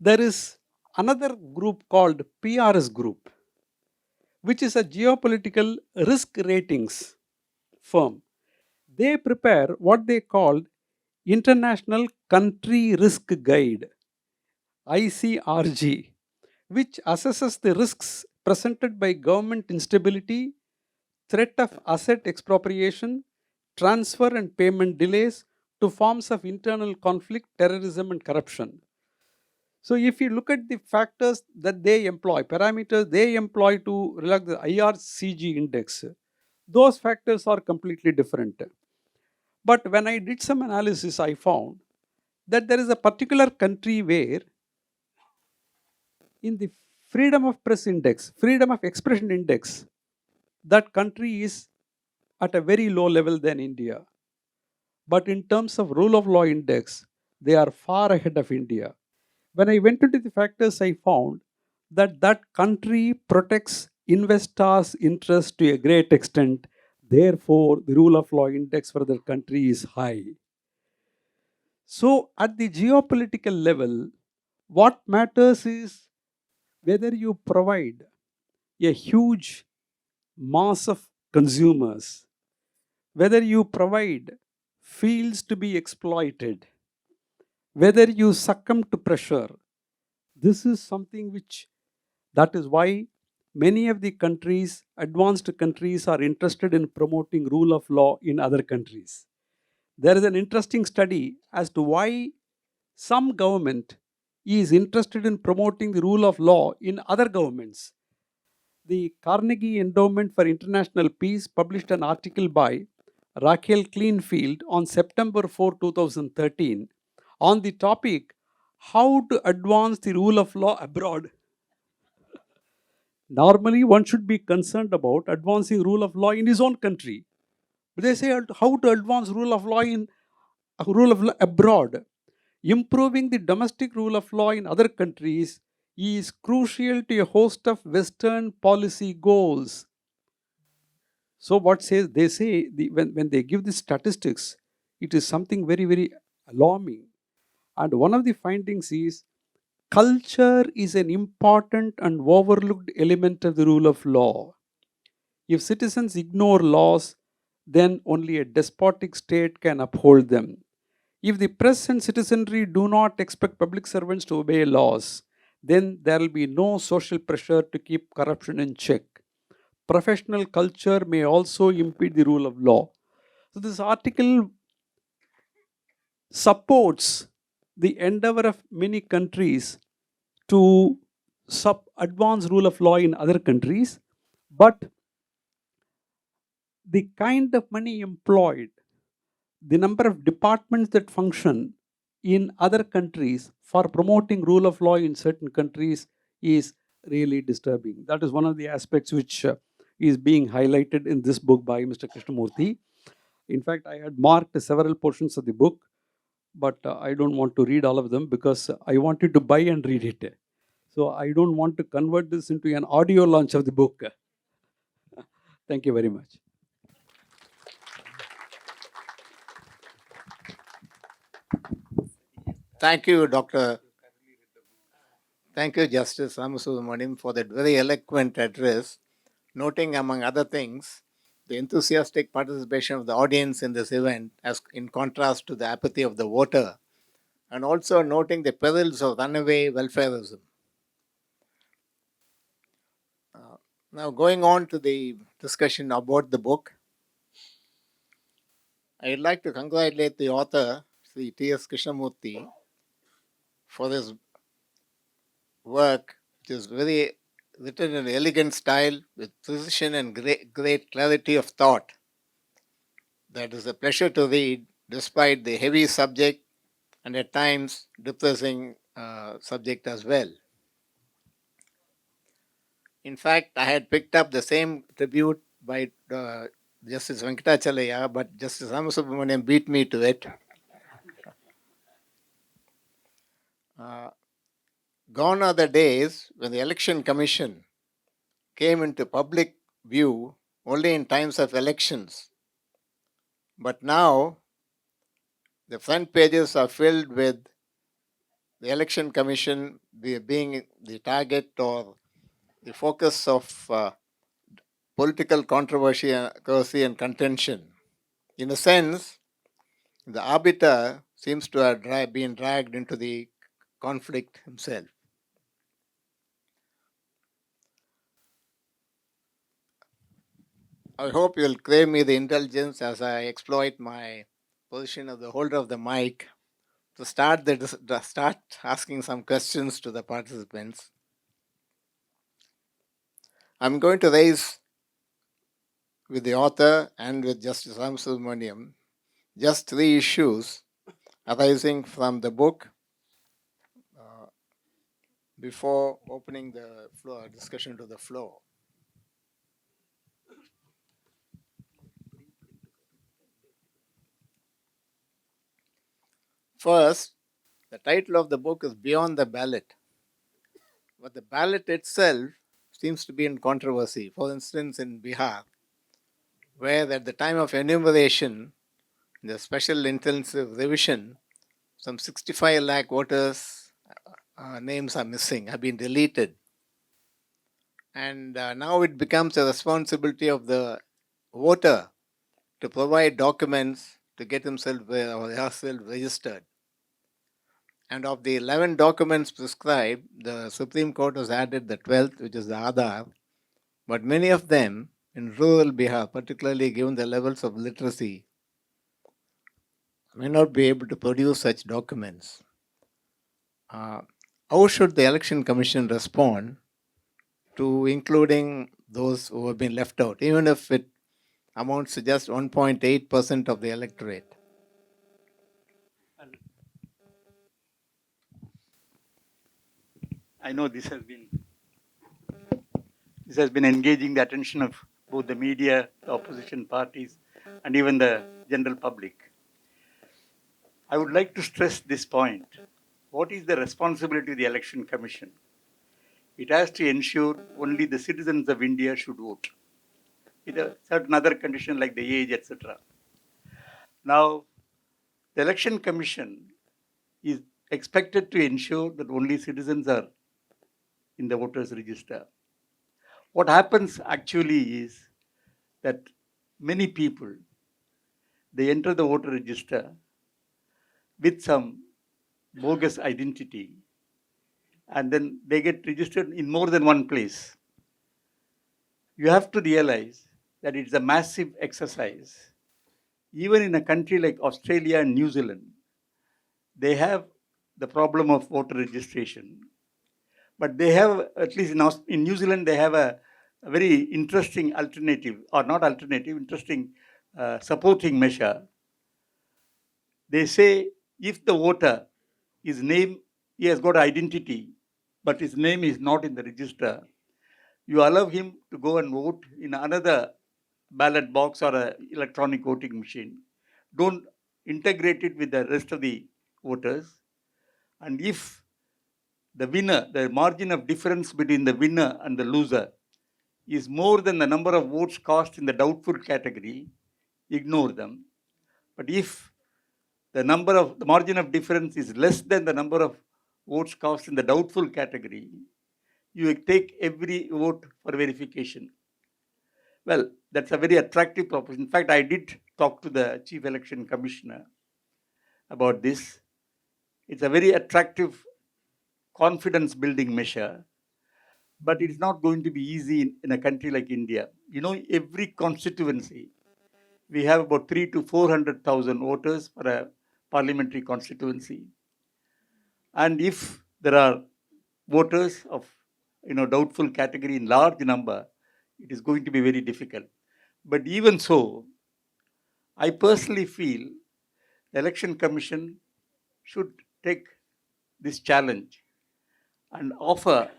there is another group called PRS group, which is a geopolitical risk ratings firm. They prepare what they called International Country Risk Guide, ICRG, which assesses the risks presented by government instability, threat of asset expropriation, transfer and payment delays to forms of internal conflict, terrorism, and corruption. So, if you look at the factors that they employ, parameters they employ to relax the IRCG index, those factors are completely different. But when I did some analysis, I found that there is a particular country where, in the freedom of press index, freedom of expression index, that country is at a very low level than India. But in terms of rule of law index, they are far ahead of India. When I went into the factors, I found that that country protects investors' interests to a great extent. Therefore, the rule of law index for the country is high. So, at the geopolitical level, what matters is whether you provide a huge mass of consumers, whether you provide fields to be exploited, whether you succumb to pressure. This is something which, that is why many of the countries, advanced countries, are interested in promoting rule of law in other countries. There is an interesting study as to why some government is interested in promoting the rule of law in other governments. The Carnegie Endowment for International Peace published an article by Raquel Kleinfeld on September 4, 2013 on the topic how to advance the rule of law abroad. Normally, one should be concerned about advancing rule of law in his own country. But they say how to advance rule of law in rule of law abroad. Improving the domestic rule of law in other countries is crucial to a host of Western policy goals. So what says they say when they give the statistics, it is something very, very alarming. And one of the findings is culture is an important and overlooked element of the rule of law. If citizens ignore laws, then only a despotic state can uphold them. If the press and citizenry do not expect public servants to obey laws, then there will be no social pressure to keep corruption in check. Professional culture may also impede the rule of law. So, this article supports the endeavor of many countries to advance rule of law in other countries, but the kind of money employed, the number of departments that function in other countries for promoting rule of law in certain countries is really disturbing. That is one of the aspects which is being highlighted in this book by Mr. Krishna Murthy. In fact, I had marked several portions of the book, but I don't want to read all of them because I wanted to buy and read it. So I don't want to convert this into an audio launch of the book. Thank you very much. Thank you, Dr. Thank you, Justice Ramasubramanian, for that very eloquent address, noting, among other things, the enthusiastic participation of the audience in this event as in contrast to the apathy of the voter, and also noting the perils of runaway welfarism. Now, going on to the discussion about the book, I would like to congratulate the author, Sri T.S. Krishnamurthy, for his work, which is very written in an elegant style with precision and great clarity of thought. That is a pleasure to read, despite the heavy subject and at times depressing subject as well. In fact, I had picked up the same tribute by Justice Venkatachalaya, but Justice Ramasubramanian beat me to it. Gone are the days when the Election Commission came into public view only in times of elections. But now, the front pages are filled with the Election Commission being the target or the focus of political controversy and contention. In a sense, the arbiter seems to have been dragged into the conflict himself. I hope you'll crave me the indulgence as I exploit my position of the holder of the mic to start asking some questions to the participants. I'm going to raise with the author and with Justice Ram Subramaniam just three issues arising from the book before opening the floor discussion to the floor. First, the title of the book is Beyond the Ballot. But the ballot itself seems to be in controversy. For instance, in Bihar, where at the time of enumeration, the special intensive revision, some 65 lakh voters' names are missing, have been deleted. And now it becomes a responsibility of the voter to provide documents to get himself or herself registered. And of the 11 documents prescribed, the Supreme Court has added the 12th, which is the Aadhaar. But many of them in rural Bihar, particularly given the levels of literacy, may not be able to produce such documents. How should the Election Commission respond to including those who have been left out, even if it amounts to just 1.8% of the electorate? I know this has been engaging the attention of both the media, the opposition parties, and even the general public. I would like to stress this point. What is the responsibility of the Election Commission? It has to ensure only the citizens of India should vote, with a certain other condition like the age, etc. Now, the Election Commission is expected to ensure that only citizens are in the voters register. What happens actually is that many people, they enter the voter register with some bogus identity, and then they get registered in more than one place. You have to realize that it's a massive exercise. Even in a country like Australia and New Zealand, they have the problem of voter registration. But they have, at least in New Zealand, they have a very interesting alternative, or not alternative, interesting supporting measure. They say if the voter, his name, he has got identity, but his name is not in the register, you allow him to go and vote in another ballot box or an electronic voting machine. Don't integrate it with the rest of the voters. And if the winner, the margin of difference between the winner and the loser is more than the number of votes cast in the doubtful category, ignore them. But if the margin of difference is less than the number of votes cast in the doubtful category, you take every vote for verification. Well, that's a very attractive proposition. In fact, I did talk to the Chief Election Commissioner about this. It's a very attractive confidence building measure, but it's not going to be easy in a country like India. You know, every constituency, we have about 300,000 to 400,000 voters for a parliamentary constituency. And if there are voters of doubtful category in large number, it is going to be very difficult. But even so, I personally feel the Election Commission should take this challenge and offer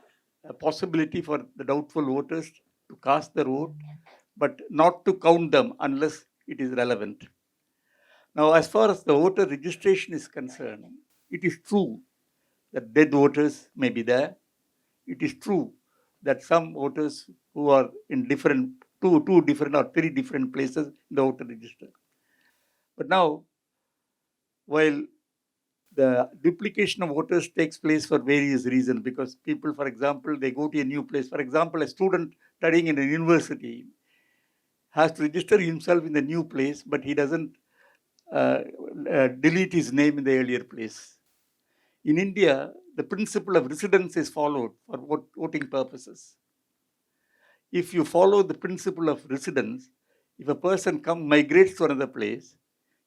a possibility for the doubtful voters to cast their vote, but not to count them unless it is relevant. Now, as far as the voter registration is concerned, it is true that dead voters may be there. It is true that some voters who are in two different or three different places in the voter register. But now, while the duplication of voters takes place for various reasons, because people, for example, they go to a new place. For example, a student studying in a university has to register himself in the new place, but he doesn't delete his name in the earlier place. In India, the principle of residence is followed for voting purposes. If you follow the principle of residence, if a person migrates to another place,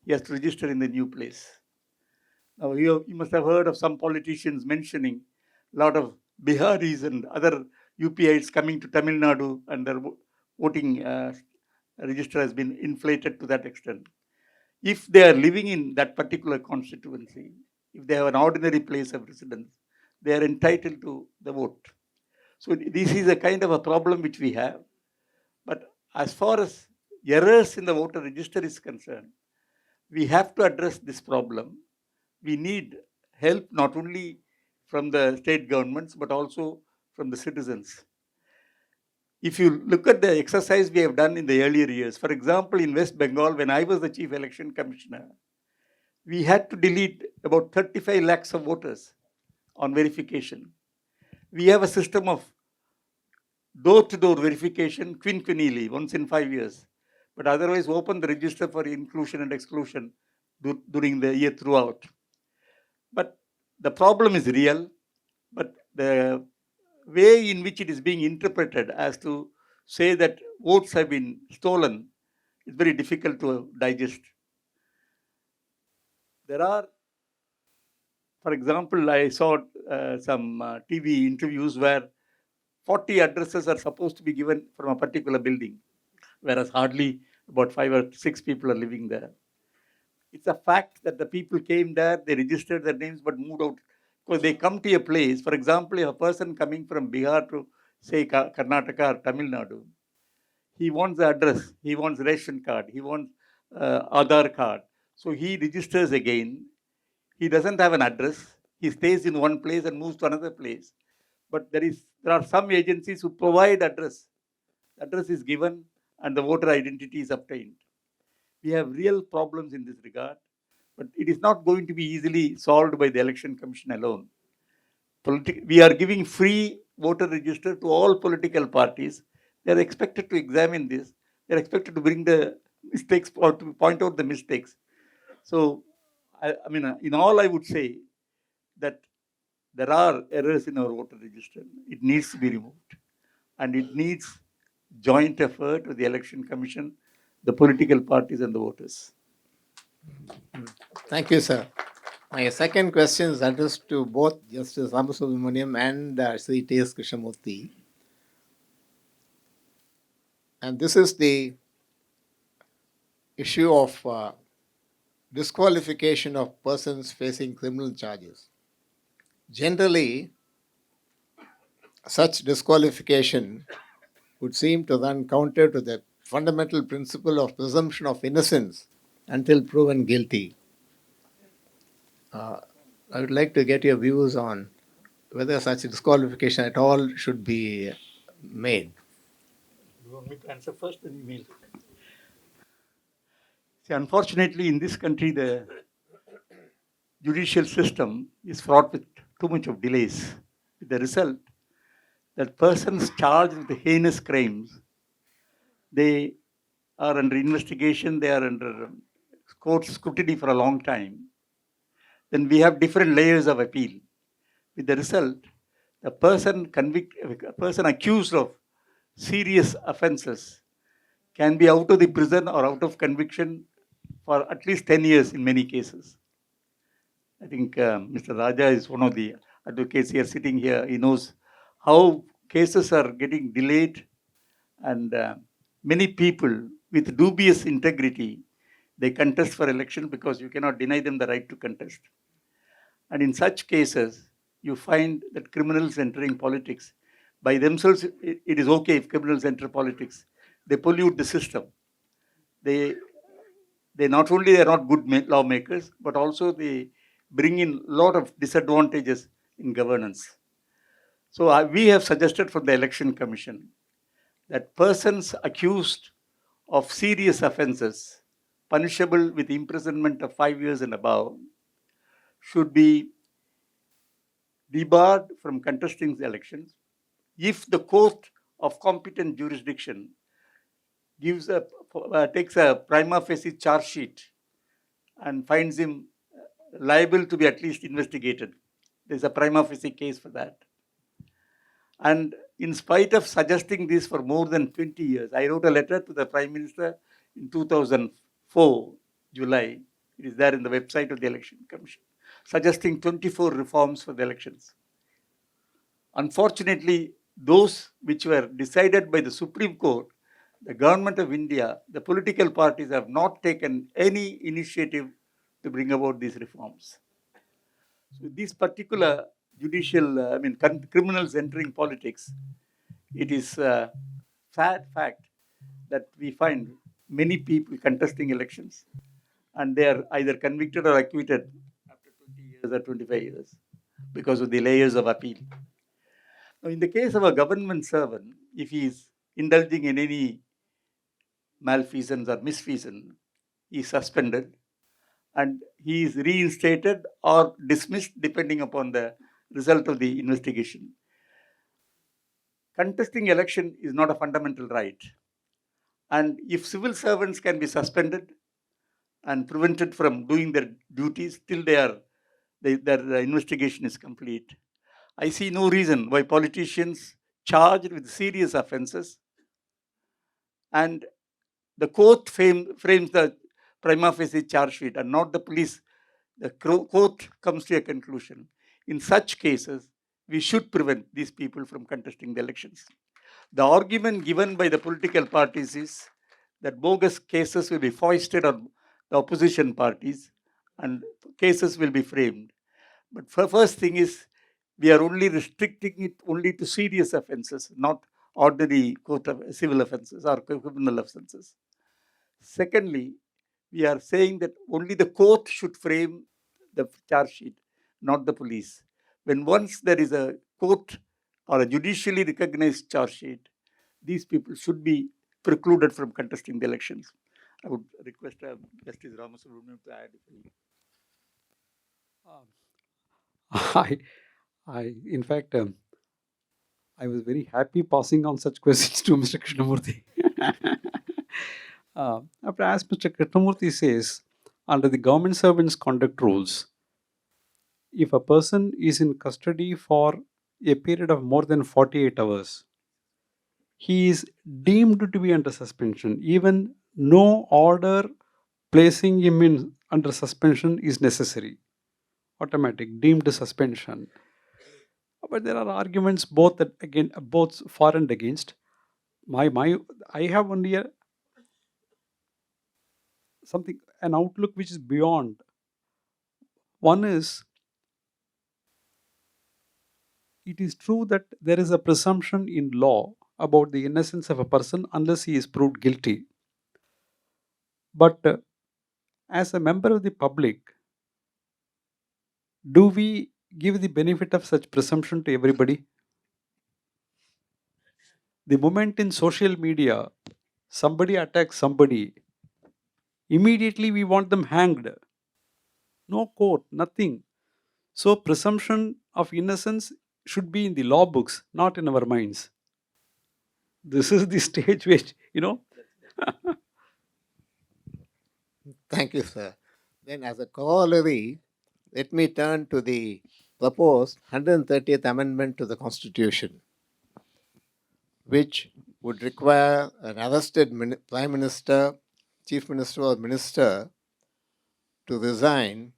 he has to register in the new place. Now, you must have heard of some politicians mentioning a lot of Biharis and other UPIs coming to Tamil Nadu, and their voting register has been inflated to that extent. If they are living in that particular constituency, if they have an ordinary place of residence, they are entitled to the vote. So this is a kind of a problem which we have. But as far as errors in the voter register is concerned, we have to address this problem. We need help not only from the state governments, but also from the citizens. If you look at the exercise we have done in the earlier years, for example, in West Bengal, when I was the Chief Election Commissioner, we had to delete about 35 lakhs of voters on verification. We have a system of door-to-door verification quinquennially, once in 5 years, but otherwise open the register for inclusion and exclusion during the year throughout. But the problem is real, but the way in which it is being interpreted as to say that votes have been stolen is very difficult to digest. There are, for example, I saw some TV interviews where 40 addresses are supposed to be given from a particular building, whereas hardly about 5 or 6 people are living there. It's a fact that the people came there, they registered their names, but moved out. Because they come to a place, for example, if a person coming from Bihar to, say, Karnataka or Tamil Nadu, he wants the address, he wants ration card, he wants Aadhaar card. So he registers again. He doesn't have an address. He stays in one place and moves to another place. But there are some agencies who provide address. Address is given and the voter identity is obtained. We have real problems in this regard, but it is not going to be easily solved by the Election Commission alone. We are giving free voter register to all political parties. They are expected to examine this. They are expected to bring the mistakes or to point out the mistakes. So, I mean, in all, I would say that there are errors in our voter register. It needs to be removed, and it needs joint effort with the Election Commission, the political parties, and the voters. Thank you, sir. My second question is addressed to both Justice Ramasubramaniam and Sri T.S. Krishna Murthy. And this is the issue of disqualification of persons facing criminal charges. Generally, such disqualification would seem to run counter to the fundamental principle of presumption of innocence until proven guilty. I would like to get your views on whether such disqualification at all should be made. You want me to answer first, then email? See, unfortunately, in this country, the judicial system is fraught with too much of delays. With the result that persons charged with the heinous crimes, they are under investigation, they are under court scrutiny for a long time. Then we have different layers of appeal. With the result, a person accused of serious offences can be out of the prison or out of conviction for at least 10 years in many cases. I think Mr. Raja is one of the advocates here sitting here. He knows how cases are getting delayed, and many people with dubious integrity, they contest for election because you cannot deny them the right to contest. And in such cases, you find that criminals entering politics, by themselves, it is okay if criminals enter politics. They pollute the system. They not only are not good lawmakers, but also they bring in a lot of disadvantages in governance. So we have suggested from the Election Commission that persons accused of serious offences, punishable with imprisonment of 5 years and above, should be debarred from contesting the elections if the court of competent jurisdiction takes a prima facie charge sheet and finds him liable to be at least investigated. There's a prima facie case for that. And in spite of suggesting this for more than 20 years, I wrote a letter to the Prime Minister in 2004, July. It is there in the website of the Election Commission, suggesting 24 reforms for the elections. Unfortunately, those which were decided by the Supreme Court, the government of India, the political parties have not taken any initiative to bring about these reforms. So these particular judicial, criminals entering politics, it is a sad fact that we find many people contesting elections and they are either convicted or acquitted after 20 years or 25 years because of the layers of appeal. Now, in the case of a government servant, if he is indulging in any malfeasance or misfeasance, he is suspended and he is reinstated or dismissed depending upon the result of the investigation. Contesting election is not a fundamental right. And if civil servants can be suspended and prevented from doing their duties till their investigation is complete, I see no reason why politicians charged with serious offences and the court frames the prima facie charge sheet and not the police. The court comes to a conclusion. In such cases, we should prevent these people from contesting the elections. The argument given by the political parties is that bogus cases will be foisted on the opposition parties and cases will be framed. But first thing is, we are only restricting it only to serious offences, not ordinary civil offences or criminal offences. Secondly, we are saying that only the court should frame the charge sheet, not the police. When once there is a court or a judicially recognized charge sheet, these people should be precluded from contesting the elections. I would request Justice Ramasubramanian to add. In fact, I was very happy passing on such questions to Mr. Krishnamurthy. After as Mr. Krishnamurthy says, under the government servants conduct rules, if a person is in custody for a period of more than 48 hours, he is deemed to be under suspension. Even no order placing him in under suspension is necessary. Automatic, deemed suspension. But there are arguments both for and against. I have only an outlook which is beyond. One is, it is true that there is a presumption in law about the innocence of a person unless he is proved guilty. But as a member of the public, do we give the benefit of such presumption to everybody? The moment in social media somebody attacks somebody, immediately we want them hanged. No court, nothing. So presumption of innocence should be in the law books, not in our minds. This is the stage which, Thank you, sir. Then, as a corollary, let me turn to the proposed 130th Amendment to the Constitution, which would require an arrested Prime Minister, Chief Minister, or Minister to resign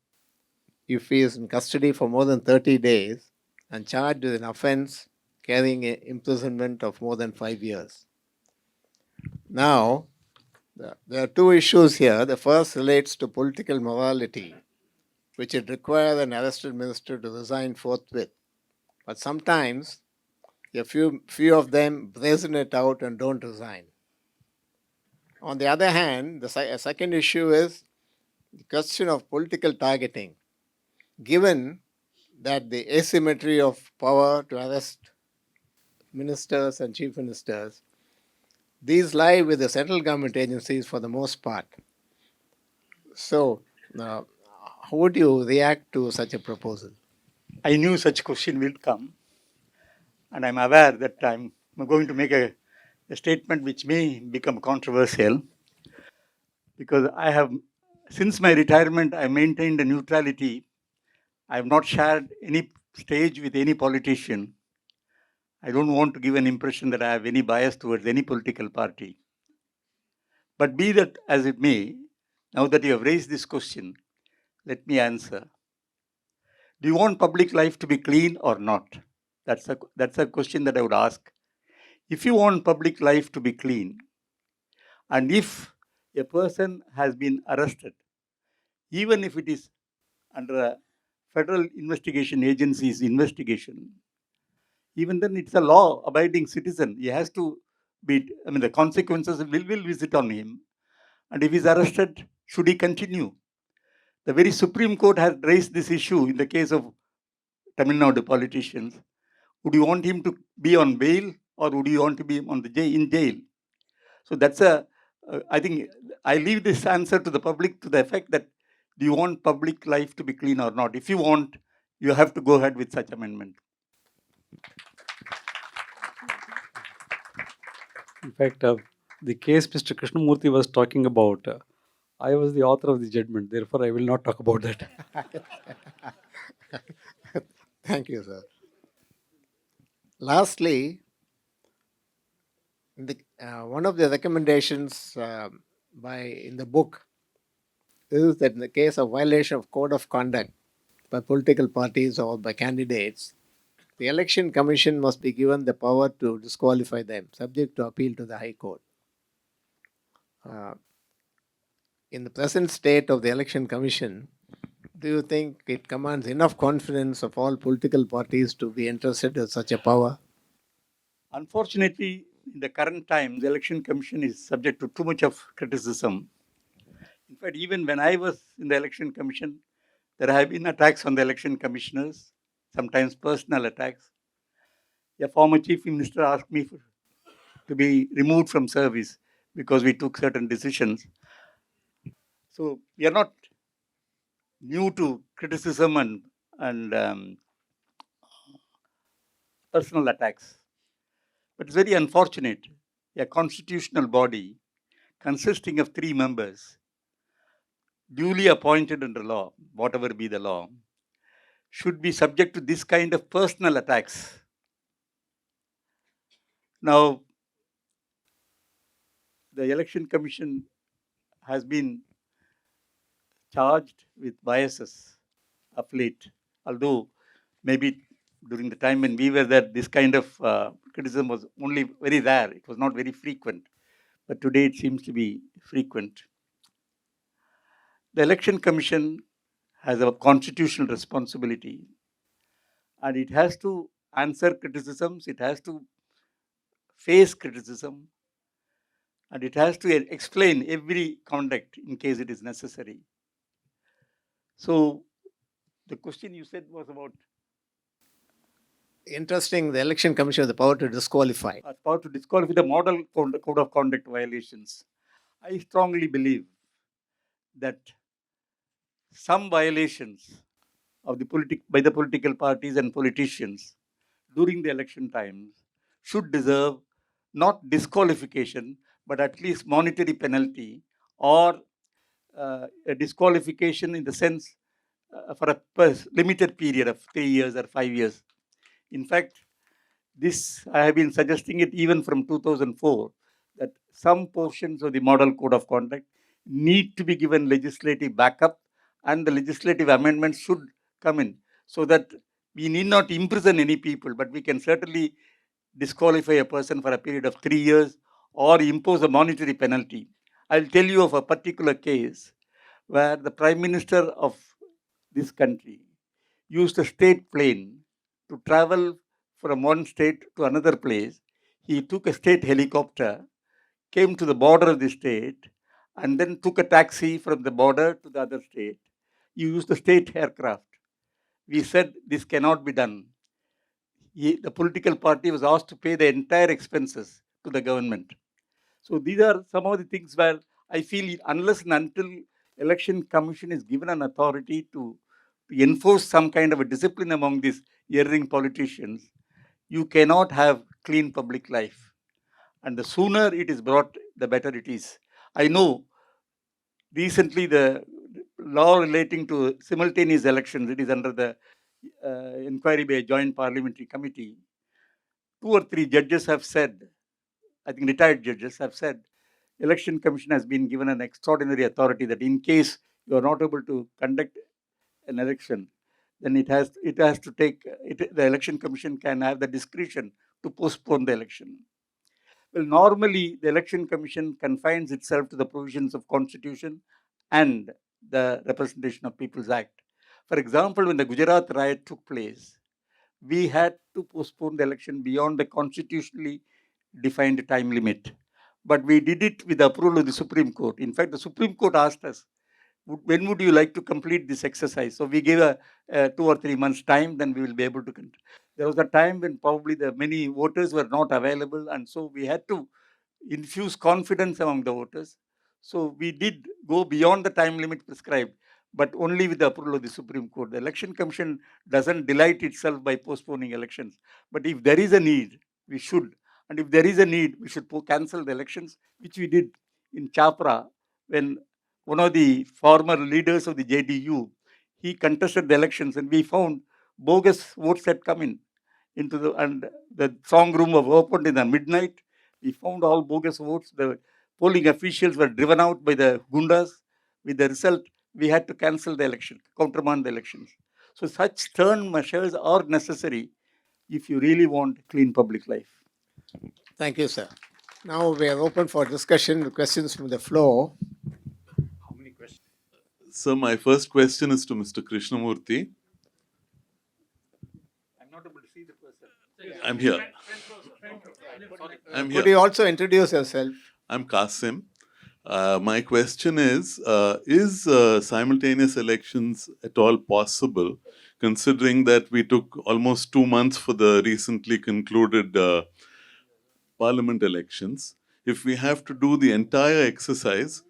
if he is in custody for more than 30 days and charged with an offence carrying an imprisonment of more than 5 years. Now, there are two issues here. The first relates to political morality, which would require an arrested minister to resign forthwith. But sometimes a few of them brazen it out and don't resign. On the other hand, the second issue is the question of political targeting. Given that the asymmetry of power to arrest ministers and chief ministers, these lie with the central government agencies for the most part. So, how would you react to such a proposal? I knew such question will come, and I'm aware that I'm going to make a a statement which may become controversial because since my retirement, I maintained a neutrality. I have not shared any stage with any politician. I don't want to give an impression that I have any bias towards any political party. But be that as it may, now that you have raised this question, let me answer. Do you want public life to be clean or not? That's a question that I would ask. If you want public life to be clean, and if a person has been arrested, even if it is under a federal investigation agency's investigation, even then it's a law-abiding citizen. He has to the consequences will visit on him. And if he's arrested, should he continue? The very Supreme Court has raised this issue in the case of Tamil Nadu politicians. Would you want him to be on bail or would you want to be in jail? So I think I leave this answer to the public to the effect that do you want public life to be clean or not? If you want, you have to go ahead with such amendment. In fact, the case Mr. Krishna Murthy was talking about, I was the author of the judgment. Therefore, I will not talk about that. Thank you, sir. Lastly, one of the recommendations in the book is that in the case of violation of code of conduct by political parties or by candidates, the Election Commission must be given the power to disqualify them, subject to appeal to the High Court. In the present state of the Election Commission, do you think it commands enough confidence of all political parties to be interested in such a power? Unfortunately, in the current time, the Election Commission is subject to too much of criticism. In fact, even when I was in the Election Commission, there have been attacks on the election commissioners, sometimes personal attacks. A former chief minister asked me to be removed from service because we took certain decisions. So we are not new to criticism and personal attacks. But it's very unfortunate. A constitutional body consisting of 3 members, duly appointed under law, whatever be the law, should be subject to this kind of personal attacks. Now, the Election Commission has been charged with biases of late, although maybe during the time when we were there, this kind of criticism was only very rare. It was not very frequent. But today it seems to be frequent. The Election Commission has a constitutional responsibility and it has to answer criticisms, it has to face criticism, and it has to explain every conduct in case it is necessary. So, the question you said was about Interesting, the Election Commission has the power to disqualify. Power to disqualify the model code of conduct violations. I strongly believe that some violations of by the political parties and politicians during the election times should deserve not disqualification, but at least monetary penalty or a disqualification in the sense for a limited period of 3 years or 5 years. In fact, this I have been suggesting it even from 2004 that some portions of the model code of conduct need to be given legislative backup and the legislative amendments should come in so that we need not imprison any people, but we can certainly disqualify a person for a period of 3 years or impose a monetary penalty. I'll tell you of a particular case where the Prime Minister of this country used a state plane to travel from one state to another place. He took a state helicopter, came to the border of the state, and then took a taxi from the border to the other state. He used the state aircraft. We said this cannot be done. The political party was asked to pay the entire expenses to the government. So these are some of the things where I feel unless and until Election Commission is given an authority to enforce some kind of a discipline among these erring politicians, you cannot have clean public life. And the sooner it is brought, the better it is. I know recently the law relating to simultaneous elections, it is under the inquiry by a joint parliamentary committee. 2 or 3 judges have said, I think retired judges have said, Election Commission has been given an extraordinary authority that in case you are not able to conduct an election, then it has to take, the Election Commission can have the discretion to postpone the election. Well, normally the Election Commission confines itself to the provisions of Constitution and the Representation of People's Act. For example, when the Gujarat riot took place, we had to postpone the election beyond the constitutionally defined time limit. But we did it with the approval of the Supreme Court. In fact, the Supreme Court asked us, when would you like to complete this exercise? So we gave a 2 or 3 months time, then we will be able to complete. There was a time when probably the many voters were not available, and so we had to infuse confidence among the voters. So we did go beyond the time limit prescribed, but only with the approval of the Supreme Court. The Election Commission doesn't delight itself by postponing elections. But if there is a need, we should. And if there is a need, we should cancel the elections, which we did in Chapra when one of the former leaders of the JDU, he contested the elections, and we found bogus votes had come in into and the song room was opened in the midnight. We found all bogus votes. The polling officials were driven out by the gundas. With the result, we had to cancel the election, countermand the elections. So such stern measures are necessary if you really want clean public life. Thank you, sir. Now we are open for discussion, questions from the floor. How many questions? So my first question is to Mr. Krishna Murthy. I'm not able to see the person. I'm here. I'm Could here. you also introduce yourself? I'm Qasim. My question is simultaneous elections at all possible, considering that we took almost 2 months for the recently concluded parliament elections? If we have to do the entire exercise,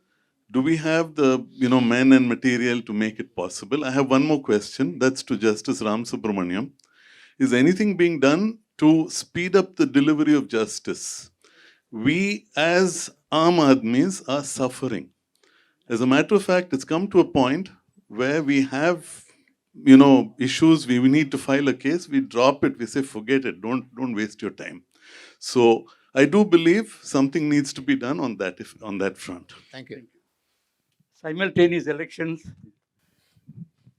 do we have the men and material to make it possible? I have one more question. That's to Justice Ram Subramaniam. Is anything being done to speed up the delivery of justice? We as Aam Admis are suffering. As a matter of fact, it's come to a point where we have issues, we need to file a case, we drop it, we say forget it, don't waste your time. So I do believe something needs to be done on that front. Thank you. Simultaneous elections,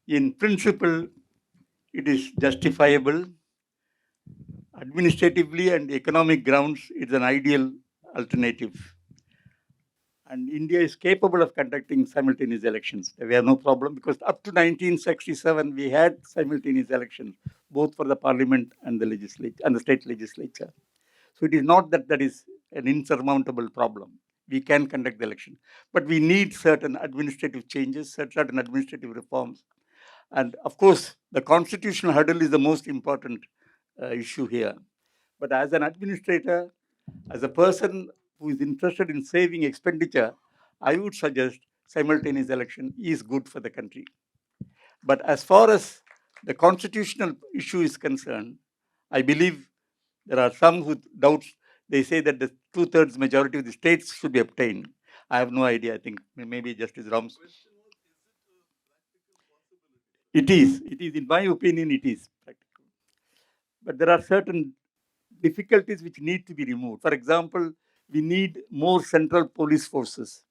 in principle, it is justifiable. Administratively and economic grounds, it's an ideal alternative. And India is capable of conducting simultaneous elections. We have no problem because up to 1967, we had simultaneous elections, both for the parliament and the legislature and the state legislature. So it is not that is an insurmountable problem. We can conduct the election. But we need certain administrative changes, certain administrative reforms. And of course, the constitutional hurdle is the most important issue here. But as an administrator, as a person who is interested in saving expenditure, I would suggest simultaneous election is good for the country. But as far as the constitutional issue is concerned, I believe there are some who doubt. They say that the 2/3 majority of the states should be obtained. I have no idea. I think maybe Justice Rams. It is, in my opinion, it is practical. But there are certain difficulties which need to be removed. For example, we need more central police forces.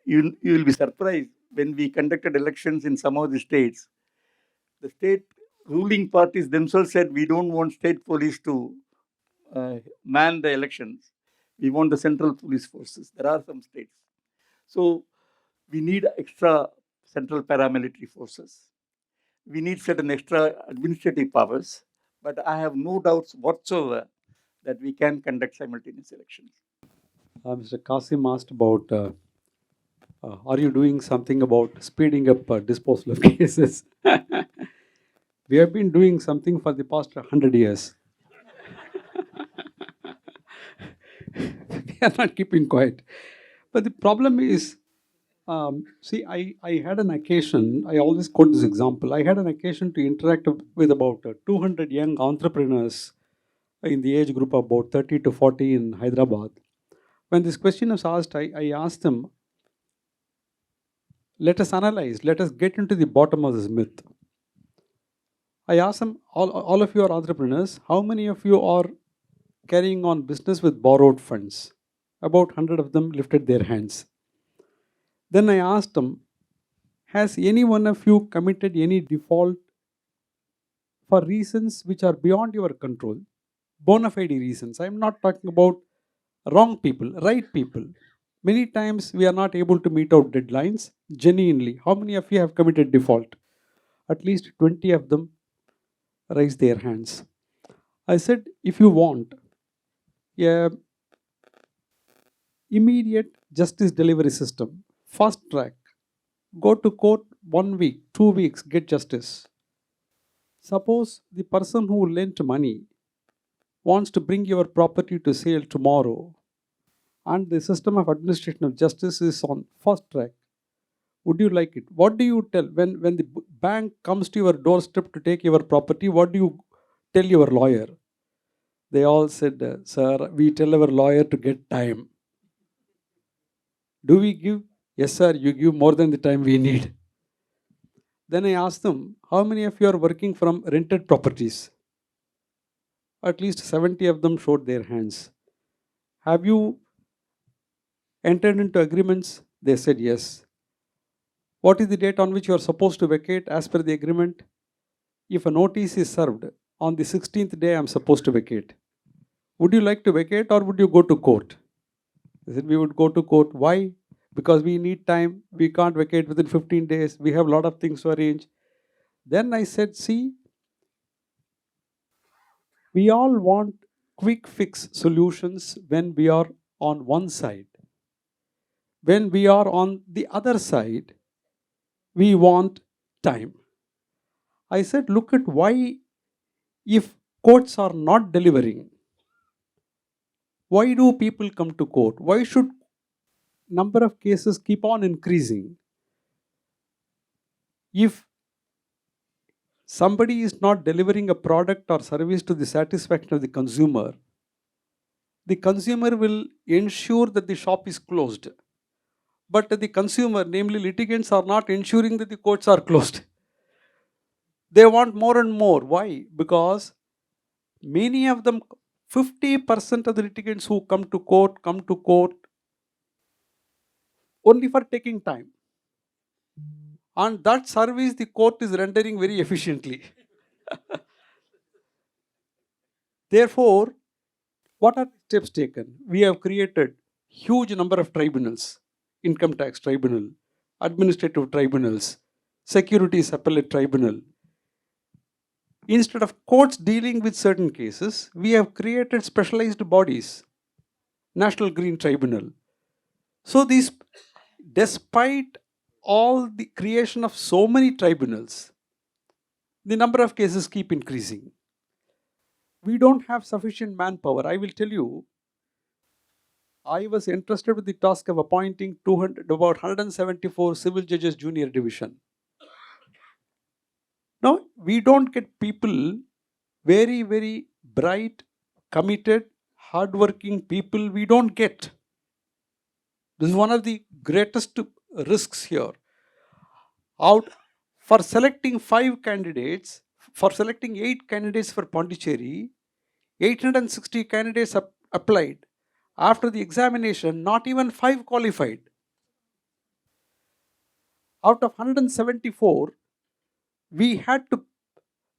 You will be surprised when we conducted elections in some of the states. The state ruling parties themselves said, we don't want state police to man the elections. We want the central police forces. There are some states. So we need extra central paramilitary forces. We need certain extra administrative powers. But I have no doubts whatsoever that we can conduct simultaneous elections. Mr. Qasim asked about, are you doing something about speeding up disposal of cases? We have been doing something for the past 100 years. We are not keeping quiet. But the problem is, see, I had an occasion, I always quote this example, I had an occasion to interact with about 200 young entrepreneurs in the age group of about 30 to 40 in Hyderabad. When this question was asked, I asked them, let us analyze, let us get into the bottom of this myth. I asked them, all of you are entrepreneurs, how many of you are carrying on business with borrowed funds? About 100 of them lifted their hands. Then I asked them, has any one of you committed any default for reasons which are beyond your control? Bona fide reasons. I'm not talking about wrong people, right people. Many times we are not able to meet out deadlines genuinely. How many of you have committed default? At least 20 of them raised their hands. I said, if you want a immediate justice delivery system, fast track, go to court 1 week, 2 weeks, get justice. Suppose the person who lent money wants to bring your property to sale tomorrow, and the system of administration of justice is on fast track. Would you like it? What do you tell when the bank comes to your doorstep to take your property? What do you tell your lawyer? They all said, sir, we tell our lawyer to get time. Do we give? Yes, sir, you give more than the time we need. Then I asked them, how many of you are working from rented properties? At least 70 of them showed their hands. Have you entered into agreements? They said yes. What is the date on which you are supposed to vacate as per the agreement? If a notice is served, on the 16th day I am supposed to vacate. Would you like to vacate or would you go to court? They said we would go to court. Why? Because we need time. We can't vacate within 15 days. We have a lot of things to arrange. Then I said, see, we all want quick fix solutions when we are on one side. When we are on the other side, we want time. I said, look at why, if courts are not delivering, why do people come to court? Why should number of cases keep on increasing? If somebody is not delivering a product or service to the satisfaction of the consumer will ensure that the shop is closed. But the consumer, namely litigants, are not ensuring that the courts are closed. They want more and more. Why? Because many of them, 50% of the litigants who come to court only for taking time. And that service the court is rendering very efficiently. Therefore, what are the steps taken? We have created huge number of tribunals, income tax tribunal, administrative tribunals, securities appellate tribunal. Instead of courts dealing with certain cases, we have created specialized bodies, National Green Tribunal. So these, despite all the creation of so many tribunals, the number of cases keep increasing. We don't have sufficient manpower. I will tell you, I was entrusted with the task of appointing about 174 civil judges junior division. Now, we don't get people, very, very bright, committed, hardworking people we don't get. This is one of the greatest risks here. For selecting 5 candidates, for selecting 8 candidates for Pondicherry, 860 candidates applied. After the examination, not even 5 qualified. Out of 174, we had to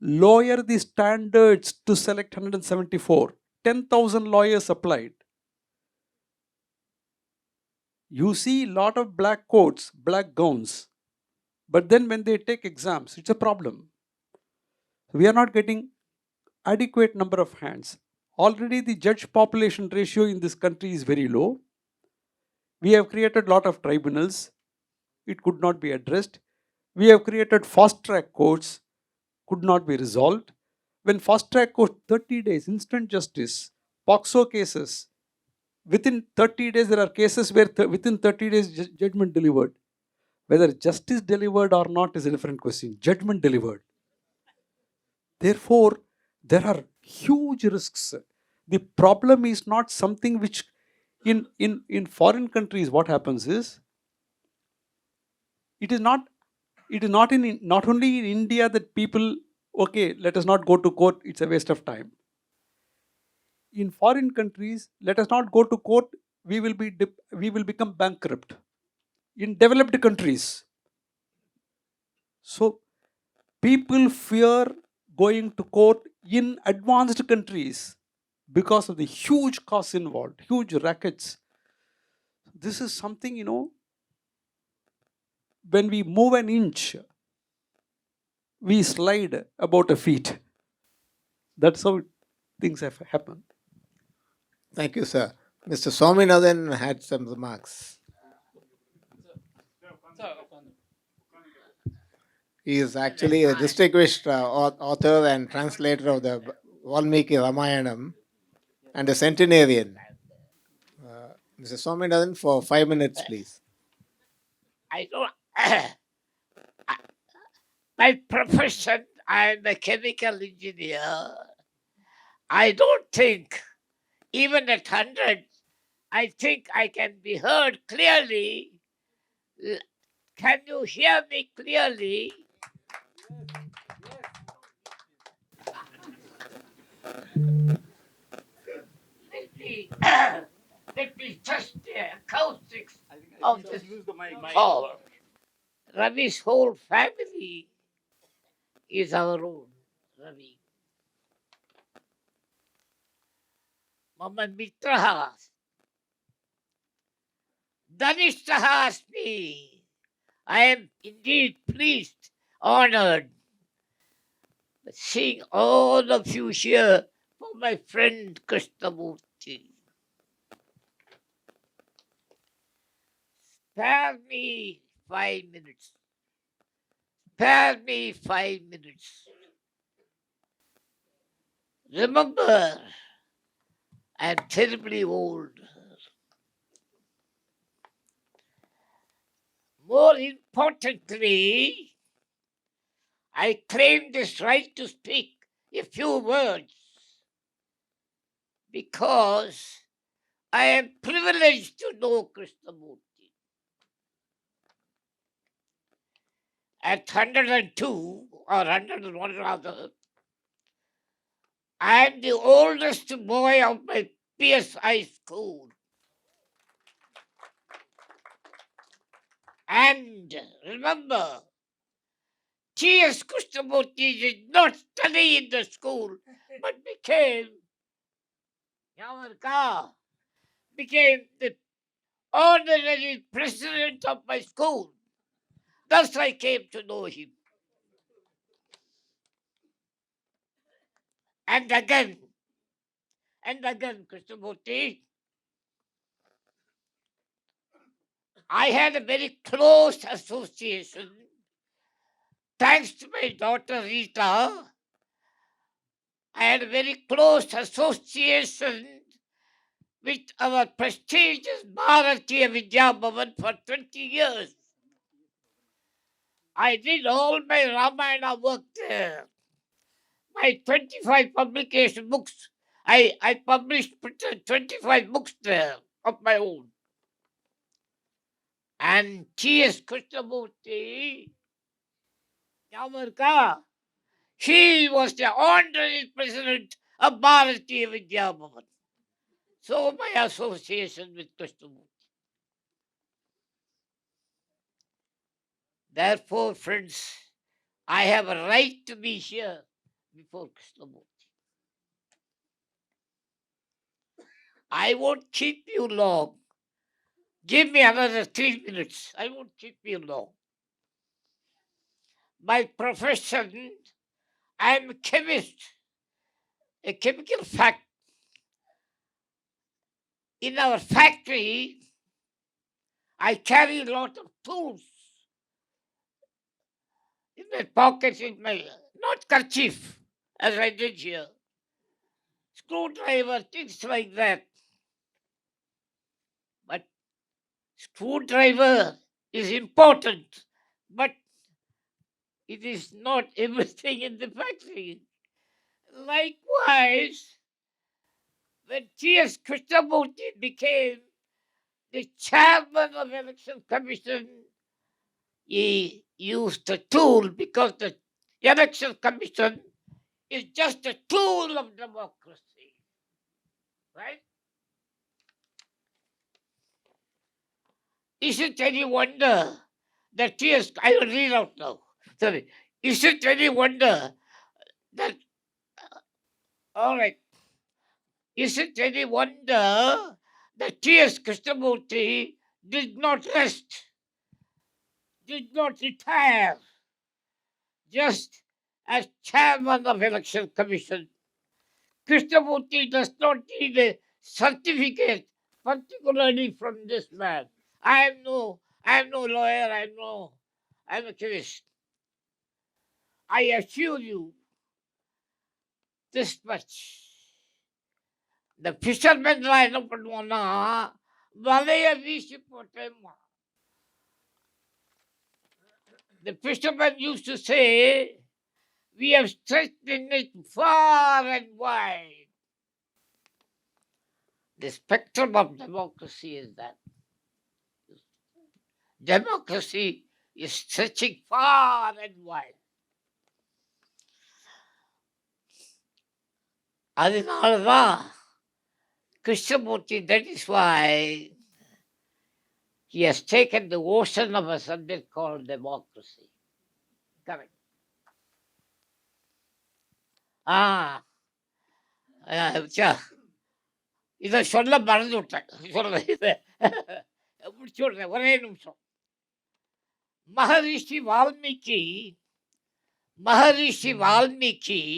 lower the standards to select 174. 10,000 lawyers applied. You see a lot of black coats, black gowns, but then when they take exams, it's a problem. We are not getting adequate number of hands. Already the judge population ratio in this country is very low. We have created a lot of tribunals. It could not be addressed. We have created fast track courts, could not be resolved. When fast track court, 30 days, instant justice, POXO cases, within 30 days, there are cases where within 30 days, judgment delivered. Whether justice delivered or not is a different question. Judgment delivered. Therefore, there are huge risks. The problem is not something which in foreign countries what happens is it is not not only in India that people, okay, let us not go to court, it's a waste of time. In foreign countries, let us not go to court, we will become bankrupt. In developed countries, so people fear going to court in advanced countries because of the huge costs involved, huge rackets. This is something, when we move an inch, we slide about a feet. That's how things have happened. Thank you, sir. Mr. Swaminathan had some remarks. He is actually a distinguished author and translator of the Valmiki Ramayanam and a centenarian. Mr. Swaminathan, for 5 minutes, please. I don't. My profession, I'm a chemical engineer. I don't think, even at 100, I think I can be heard clearly. Can you hear me clearly? Let me test the acoustics of this hall. Ravi's whole family is our own, Ravi. Mama Mitraha, Danishtaha Asmi. I am indeed pleased, honored, seeing all of you here for my friend Krishna Murthy. Spare me 5 minutes. Spare me 5 minutes. Remember, I am terribly old. More importantly, I claim this right to speak a few words because I am privileged to know Krishna Murthy. At 102 or 101 rather, I am the oldest boy of my PSI school. And remember, T.S. Krishnamurthy did not study in the school, but became the honorary president of my school. Thus I came to know him. And again, Krishnamurthy, I had a very close association. Thanks to my daughter Rita, I had a very close association with our prestigious Bharatiya Vidya Bhavan for 20 years. I did all my Ramayana work there. My 25 publication books, I published 25 books there of my own. And T.S. Krishnamurthy, he was the honorary president of Bharatiya Vidya Bhavan. So my association with Krishnamurthy. Therefore, friends, I have a right to be here before Krishnamurthy. I won't keep you long. Give me another 3 minutes. I won't keep you long. My profession, I am a chemist, a chemical fact. In our factory, I carry a lot of tools in my pockets, in my, not kerchief, as I did here. Screwdriver, things like that. But screwdriver is important, but it is not everything in the factory. Likewise, when T.S. Krishnamurthy became the chairman of Election Commission, he used a tool because the Election Commission is just a tool of democracy, right? Is it any wonder that T.S. I will read out now. Sorry. Is it any wonder that all right? Is it any wonder that T.S. Krishnamurthy did not rest, did not retire, just as chairman of Election Commission? Krishnamurthy does not need a certificate, particularly from this man. I am no lawyer. I'm a chemist. I assure you this much. The fishermen என்ன பண்ணுவோம்னா வலைய வீசி போட்டேம்மா. The fishermen used to say, we have stretched the net far and wide. The spectrum of democracy is that. Democracy is stretching far and wide. அதனாலதான் Krishnamurthy, that is why he has taken the ocean of a subject called democracy. Correct. இதை சொல்ல மறந்து விட்டேன். சொல்றேன் இதை முடிச்சு விடுறேன் ஒரே நிமிஷம். மகரிஷி Valmiki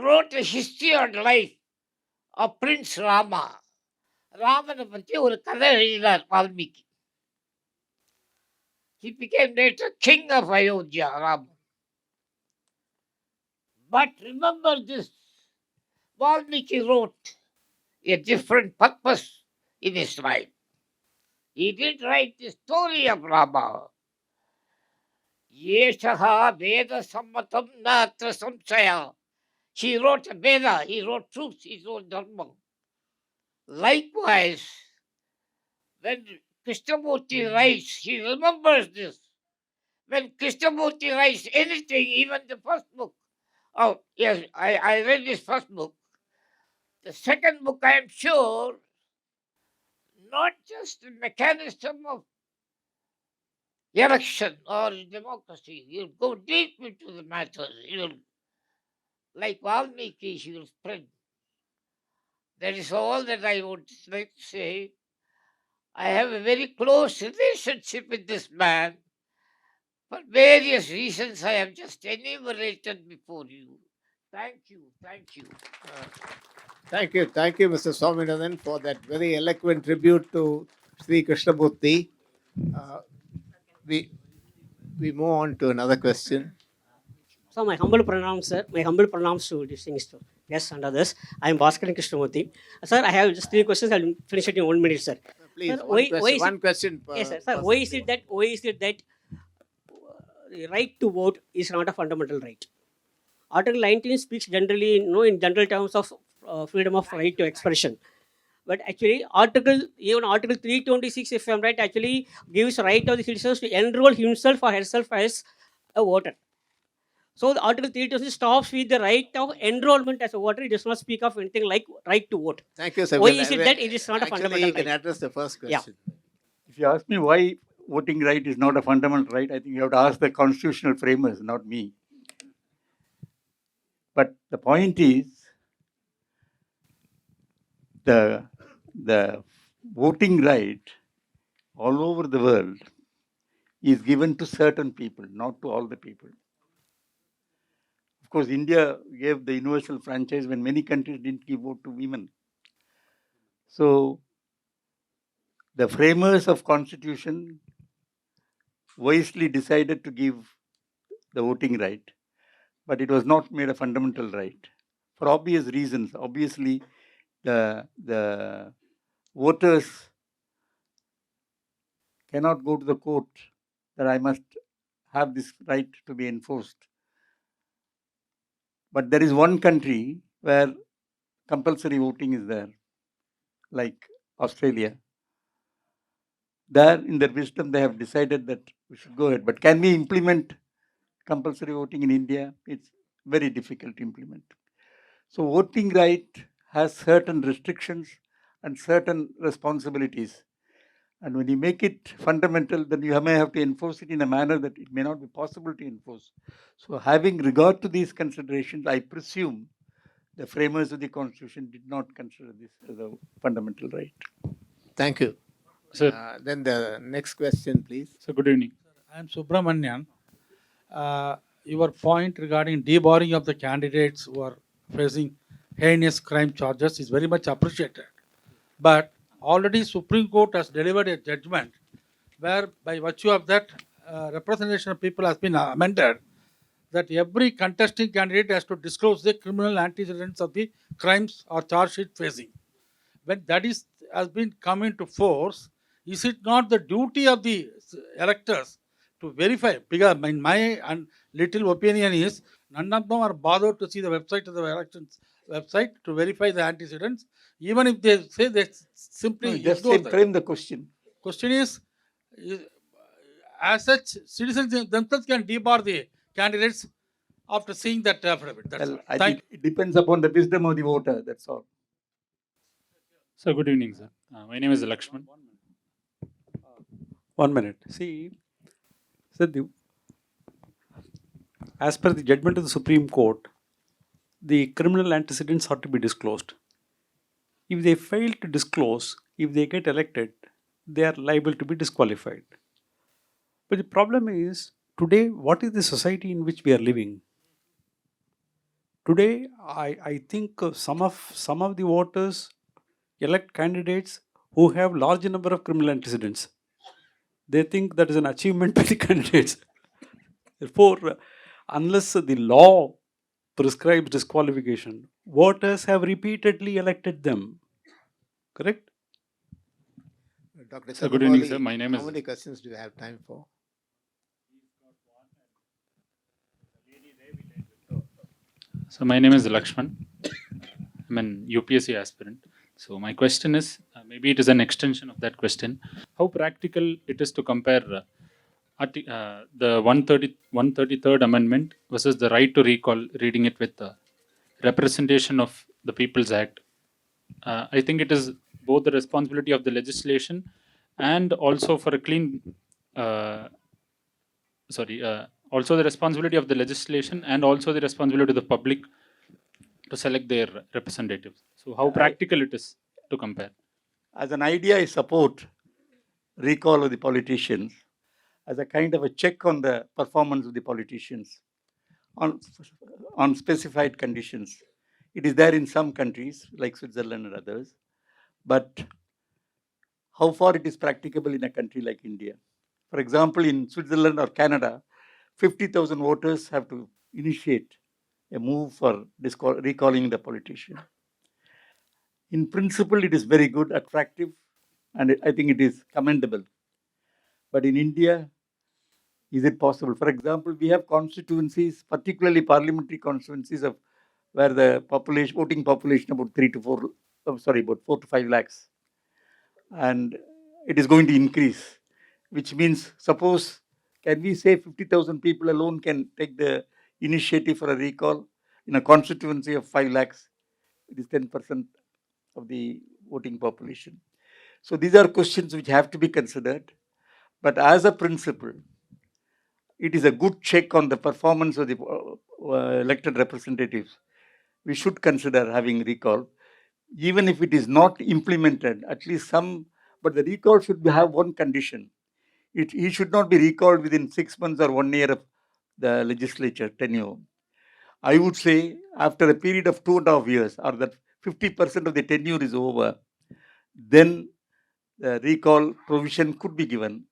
wrote a history on life of Prince Rama. ராமனை பற்றி ஒரு கதை எழுதினார் Valmiki. He became later king of Ayodhya, Rama. But remember this, Valmiki wrote a different purpose in his life. He did write the story of Rama. Yeshaha Veda Sammatam Natra Samsaya. He wrote a Veda, he wrote truth, he wrote Dharma. Likewise, when Krishnamurthy writes, he remembers this. When Krishnamurthy writes anything, even the first book, oh, yes, I read this first book. The second book, I am sure, not just the mechanism of election or democracy, you'll go deep into the matter. You'll, like Valmiki, he will spread. That is all that I would like to say. I have a very close relationship with this man. For various reasons, I have just enumerated before you. Thank you. Thank you, Mr. Swaminathan, for that very eloquent tribute to Sri Krishnamurthy. We move on to another question. So my humble pronouns, sir. My humble pronouns to distinguished guests and others. I am Bhaskar Krishnamurthy. Sir, I have just 3 questions. I'll finish it in 1 minute, sir. Please, sir, one question per yes, sir. Sir, person. why is it that the right to vote is not a fundamental right? Article 19 speaks generally, in general terms of freedom of right to expression. But actually, Article 326, if I'm right, actually gives right of the citizens to enroll himself or herself as a voter. So the Article 326 stops with the right of enrollment as a voter. It does not speak of anything like right to vote. Thank you, sir. Why is it that it is not a Actually, fundamental you can right? address the first question. If you ask me why voting right is not a fundamental right, I think you have to ask the constitutional framers, not me. But the point is, the voting right all over the world is given to certain people, not to all the people. Of course, India gave the universal franchise when many countries didn't give vote to women. So, the framers of Constitution wisely decided to give the voting right, but it was not made a fundamental right for obvious reasons. Obviously, the voters cannot go to the court that I must have this right to be enforced. But there is one country where compulsory voting is there, like Australia. There, in their wisdom, they have decided that we should go ahead. But can we implement compulsory voting in India? It's very difficult to implement. So voting right has certain restrictions and certain responsibilities. And when you make it fundamental, then you may have to enforce it in a manner that it may not be possible to enforce. So having regard to these considerations, I presume the framers of the Constitution did not consider this as a fundamental right. Thank you. Sir, Then the next question, please. so good evening. I am Subramanian. Your point regarding debarring of the candidates who are facing heinous crime charges is very much appreciated. But already Supreme Court has delivered a judgment where by virtue of that representation of people has been amended that every contesting candidate has to disclose the criminal antecedents of the crimes or charge sheet facing. When that is has been come into force, is it not the duty of the electors to verify? Because in my little opinion is none of them are bothered to see the website of the elections website to verify the antecedents. Even if they say they simply Just ignore that. frame the question. Question is, as such, citizens themselves can debar the candidates after seeing that affidavit. That's Well, all. it depends upon the wisdom of the voter, that's all. So good evening, sir. My name is Lakshman. 1 minute. See, so as per the judgment of the Supreme Court, the criminal antecedents are to be disclosed. If they fail to disclose, if they get elected, they are liable to be disqualified. But the problem is, today, what is the society in which we are living? Today, I think some of the voters elect candidates who have large number of criminal antecedents. They think that is an achievement by the candidates. Therefore, unless the law prescribes disqualification, voters have repeatedly elected them. Correct? Dr. So good evening, Chandramouli, sir. My name how is. many questions do you have time for? So my name is Lakshman. I'm an UPSC aspirant. So my question is, maybe it is an extension of that question. How practical it is to compare the 133rd Amendment versus the right to recall, reading it with the Representation of the People's Act. I think it is both the responsibility of the legislation and also for a clean, also the responsibility of the legislation and also the responsibility of the public to select their representatives. So how practical it is to compare? As an idea, I support recall of the politicians as a kind of a check on the performance of the politicians on specified conditions. It is there in some countries like Switzerland and others, but how far it is practicable in a country like India? For example, in Switzerland or Canada, 50,000 voters have to initiate a move for recalling the politician. In principle, it is very good, attractive, and I think it is commendable. But in India, is it possible? For example, we have constituencies, particularly parliamentary constituencies, of where the voting population about 4 to 5 lakhs, and it is going to increase, which means, suppose, can we say 50,000 people alone can take the initiative for a recall in a constituency of 5 lakhs? It is 10% of the voting population. So these are questions which have to be considered. But as a principle, it is a good check on the performance of the elected representatives. We should consider having recall, even if it is not implemented, at least some, but the recall should have one condition. He should not be recalled within 6 months or 1 year of the legislature tenure. I would say after a period of 2.5 years, or that 50% of the tenure is over, then the recall provision could be given.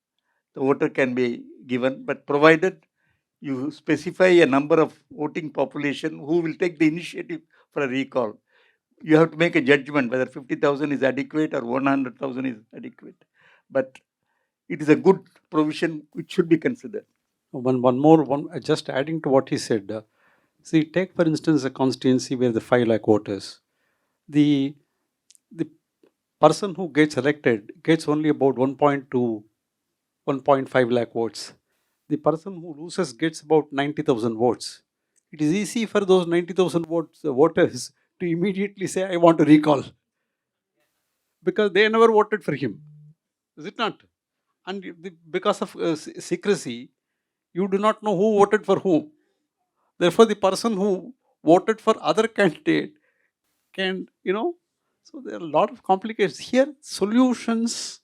The voter can be given, but provided you specify a number of voting population who will take the initiative for a recall. You have to make a judgment whether 50,000 is adequate or 100,000 is adequate. But it is a good provision which should be considered. One more, just adding to what he said. See, take for instance a constituency where the 5 lakh voters. the the person who gets elected gets only about 1.2, 1.5 lakh votes. The person who loses gets about 90,000 votes. It is easy for those 90,000 voters to immediately say, I want to recall, because they never voted for him. Is it not? And because of secrecy, you do not know who voted for whom. Therefore, the person who voted for other candidate can, so there are a lot of complications. Here, solutions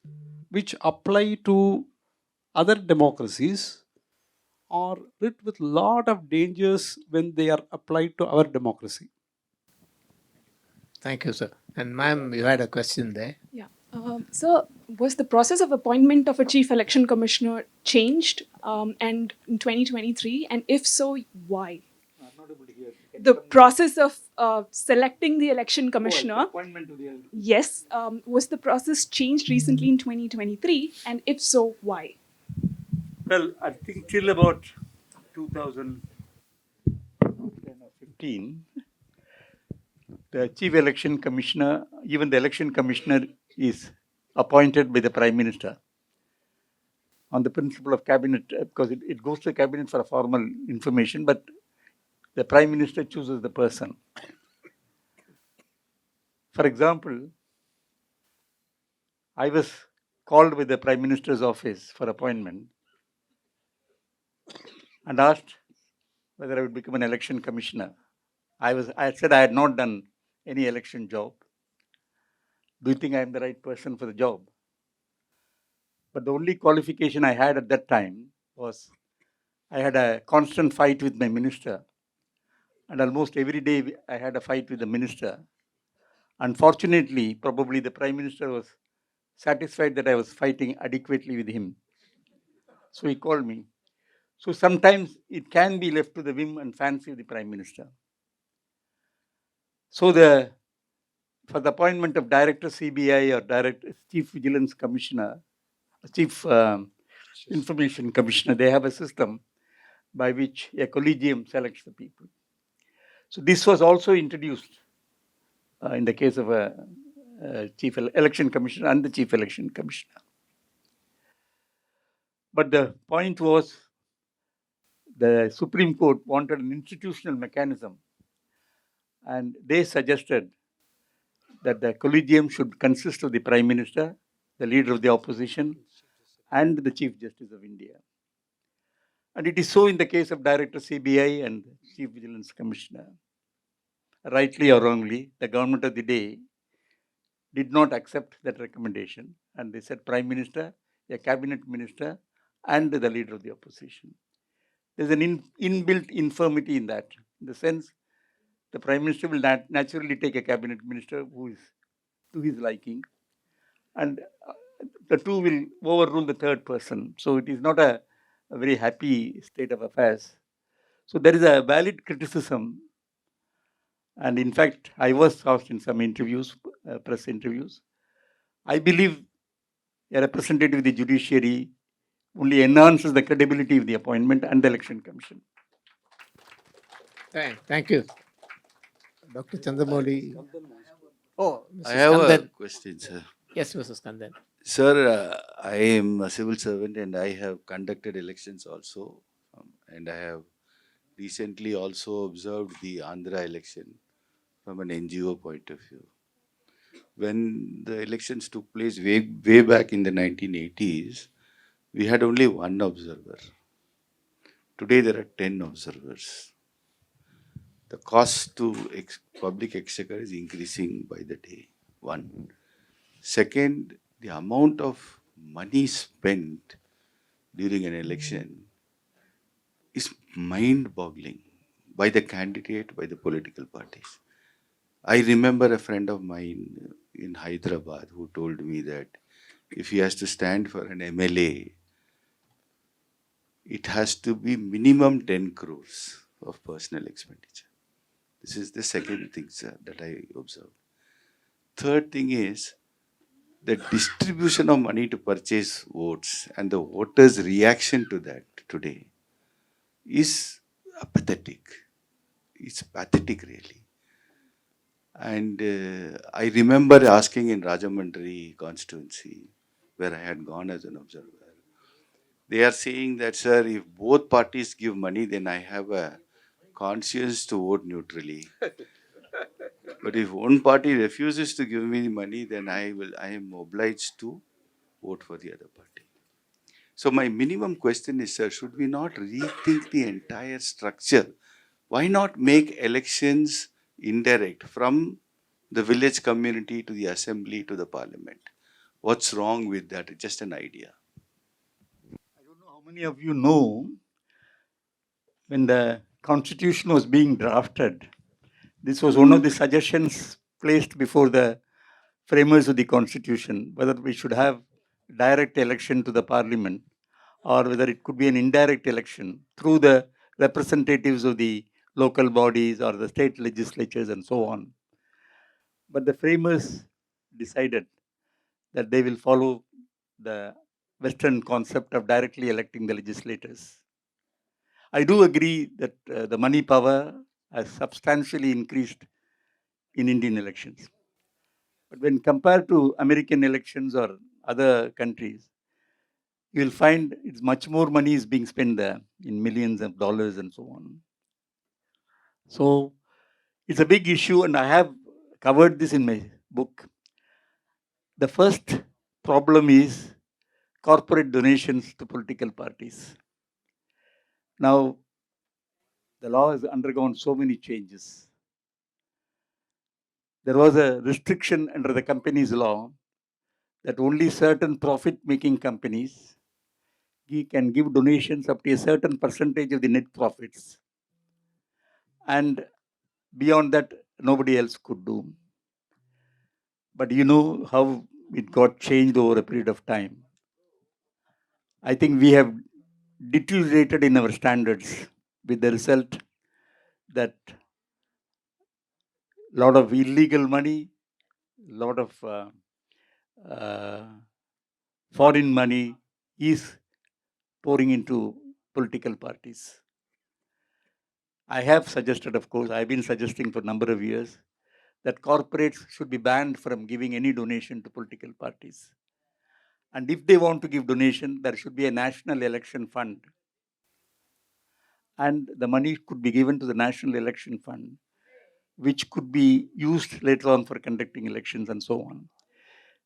which apply to other democracies are lit with lot of dangers when they are applied to our democracy. Thank you, sir. And ma'am, you had a question there. Yeah. So, was the process of appointment of a chief election commissioner changed and in 2023? And if so, why? The process of selecting the election commissioner, yes, was the process changed recently in 2023? And if so, why? Well, I think till about 2015, the chief election commissioner, even the election commissioner, is appointed by the Prime Minister on the principle of cabinet, because it goes to the cabinet for a formal information, but the Prime Minister chooses the person. For example, I was called by the Prime Minister's office for appointment and asked whether I would become an election commissioner. I said I had not done any election job. Do you think I am the right person for the job? But the only qualification I had at that time was I had a constant fight with my minister. And almost every day I had a fight with the minister. Unfortunately, probably the Prime Minister was satisfied that I was fighting adequately with him. So he called me. So sometimes it can be left to the whim and fancy of the Prime Minister. So for the appointment of Director CBI or Chief Vigilance Commissioner, Chief Information Commissioner, they have a system by which a collegium selects the people. So this was also introduced in the case of a Chief Election Commissioner and the Chief Election Commissioner. But the point was, the Supreme Court wanted an institutional mechanism, and they suggested that the collegium should consist of the Prime Minister, the Leader of the Opposition, and the Chief Justice of India. And it is so in the case of Director CBI and Chief Vigilance Commissioner. Rightly or wrongly, the government of the day did not accept that recommendation, and they said Prime Minister, a Cabinet Minister, and the Leader of the Opposition. There's an inbuilt infirmity in that, in the sense the Prime Minister will naturally take a Cabinet Minister who is to his liking, and the two will overrule the third person. So it is not a very happy state of affairs. So there is a valid criticism. And in fact, I was asked in some interviews, press interviews, I believe a representative of the judiciary only enhances the credibility of the appointment and the election commission. Thank you. Dr. Chandramoli. Oh, Mr. I have a Skandan. question, sir. Yes, Mr. Skandan. Sir, I am a civil servant and I have conducted elections also. And I have recently also observed the Andhra election from an NGO point of view. When the elections took place way back in the 1980s, we had only one observer. Today there are 10 observers. The cost to public exchequer is increasing by the day, one. Second, the amount of money spent during an election is mind-boggling by the candidate, by the political parties. I remember a friend of mine in Hyderabad who told me that if he has to stand for an MLA, it has to be minimum 10 crores of personal expenditure. This is the second thing, sir, that I observed. Third thing is the distribution of money to purchase votes and the voters' reaction to that today is pathetic. It's pathetic, really. And I remember asking in Rajamundry constituency, where I had gone as an observer, they are saying that, sir, if both parties give money, then I have a conscience to vote neutrally. But if one party refuses to give me the money, then I am obliged to vote for the other party. So my minimum question is, sir, should we not rethink the entire structure? Why not make elections indirect from the village community to the assembly to the parliament? What's wrong with that? It's just an idea. I don't know how many of you know, when the constitution was being drafted, this was one of the suggestions placed before the framers of the constitution, whether we should have direct election to the parliament or whether it could be an indirect election through the representatives of the local bodies or the state legislatures and so on. But the framers decided that they will follow the Western concept of directly electing the legislators. I do agree that the money power has substantially increased in Indian elections. But when compared to American elections or other countries, you will find it's much more money is being spent there in millions of dollars and so on. So it's a big issue, and I have covered this in my book. The first problem is corporate donations to political parties. Now, the law has undergone so many changes. There was a restriction under the companies law that only certain profit-making companies can give donations up to a certain percentage of the net profits. And beyond that, nobody else could do. But you know how it got changed over a period of time. I think we have deteriorated in our standards, with the result that a lot of illegal money, a lot of foreign money is pouring into political parties. I have suggested, of course, I've been suggesting for a number of years, that corporates should be banned from giving any donation to political parties. And if they want to give donation, there should be a national election fund. And the money could be given to the national election fund, which could be used later on for conducting elections and so on.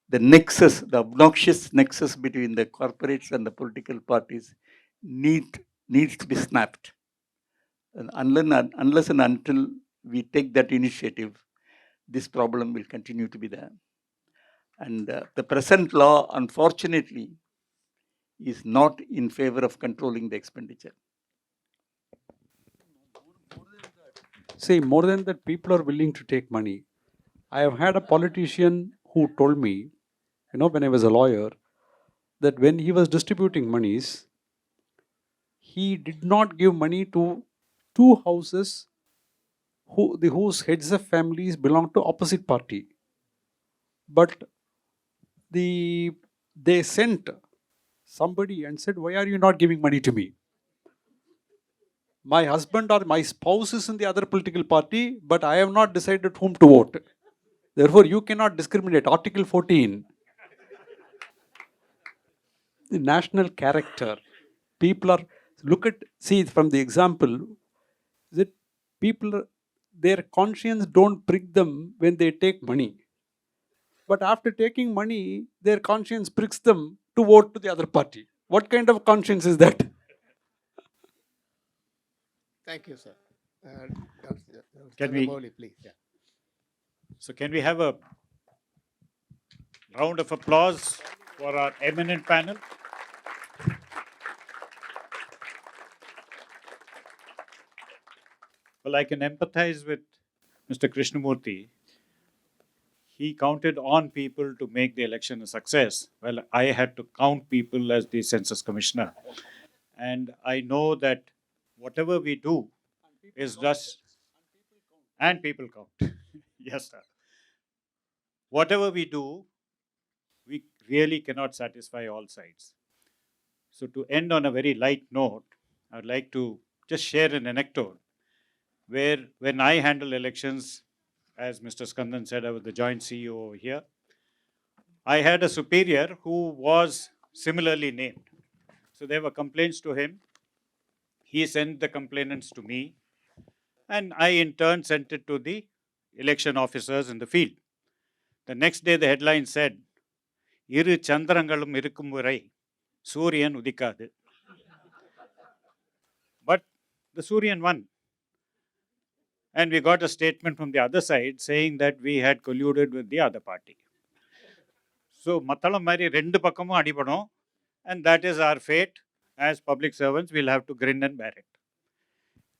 The nexus, the obnoxious nexus between the corporates and the political parties needs to be snapped. And unless and until we take that initiative, this problem will continue to be there. And the present law, unfortunately, is not in favor of controlling the expenditure. See, more than that, people are willing to take money. I have had a politician who told me, when I was a lawyer, that when he was distributing monies, he did not give money to two houses whose heads of families belong to opposite party. But they sent somebody and said, why are you not giving money to me? My husband or my spouse is in the other political party, but I have not decided whom to vote. Therefore, you cannot discriminate. Article 14. The national character. People are, see from the example, that people, their conscience don't prick them when they take money. But after taking money, their conscience pricks them to vote to the other party. What kind of conscience is that? Thank you, sir. Can we- Chandramouli, please. Yeah. So can we have a round of applause for our eminent panel? Well, I can empathize with Mr. Krishna Murthy. He counted on people to make the election a success. Well, I had to count people as the census commissioner. And I know that whatever we do is just, and people count. Yes, sir. Whatever we do, we really cannot satisfy all sides. So to end on a very light note, I'd like to just share an anecdote where when I handle elections As Mr. Skandan said, I was the joint CEO over here. I had a superior who was similarly named. So there were complaints to him. He sent the complainants to me, and I in turn sent it to the election officers in the field. The next day, the headline said, Iru Chandrangalum irukkum varai Suryan udikadu. But the Suryan won. And we got a statement from the other side saying that we had colluded with the other party. So, Matalam Mari rendu pakkamu adipadom, and that is our fate. As public servants, we'll have to grin and bear it.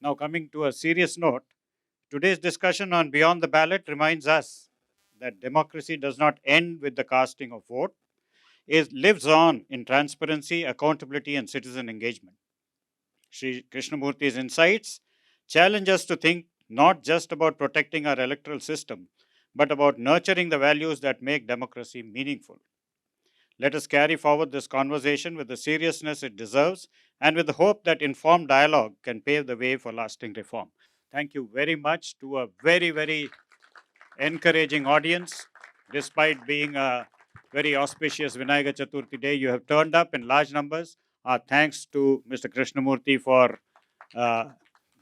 Now, coming to a serious note, today's discussion on Beyond the Ballot reminds us that democracy does not end with the casting of vote. It lives on in transparency, accountability, and citizen engagement. Shri Krishna Murthy's insights challenge us to think not just about protecting our electoral system, but about nurturing the values that make democracy meaningful. Let us carry forward this conversation with the seriousness it deserves and with the hope that informed dialogue can pave the way for lasting reform. Thank you very much to a very, very encouraging audience. Despite being a very auspicious Vinayaga Chaturthi day, you have turned up in large numbers. Thanks to Mr. Krishnamurthy for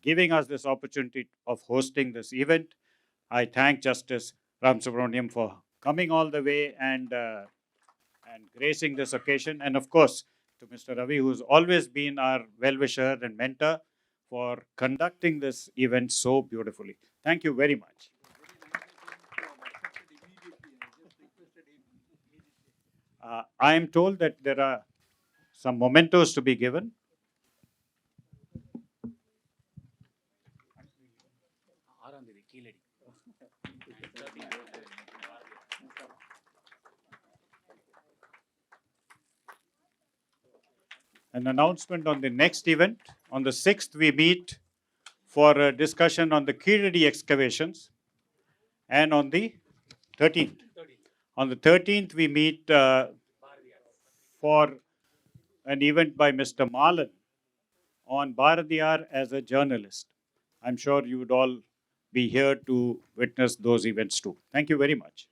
giving us this opportunity of hosting this event. I thank Justice Ram Subramaniam for coming all the way and gracing this occasion. And of course, to Mr. Ravi, who's always been our well-wisher and mentor for conducting this event so beautifully. Thank you very much. I am told that there are some mementos to be given. An announcement on the next event. On the 6th, we meet for a discussion on the Kiradi excavations. And on the 13th. On the 13th, we meet for an event by Mr. Malan on Bharadiyar as a journalist. I'm sure you would all be here to witness those events too. Thank you very much.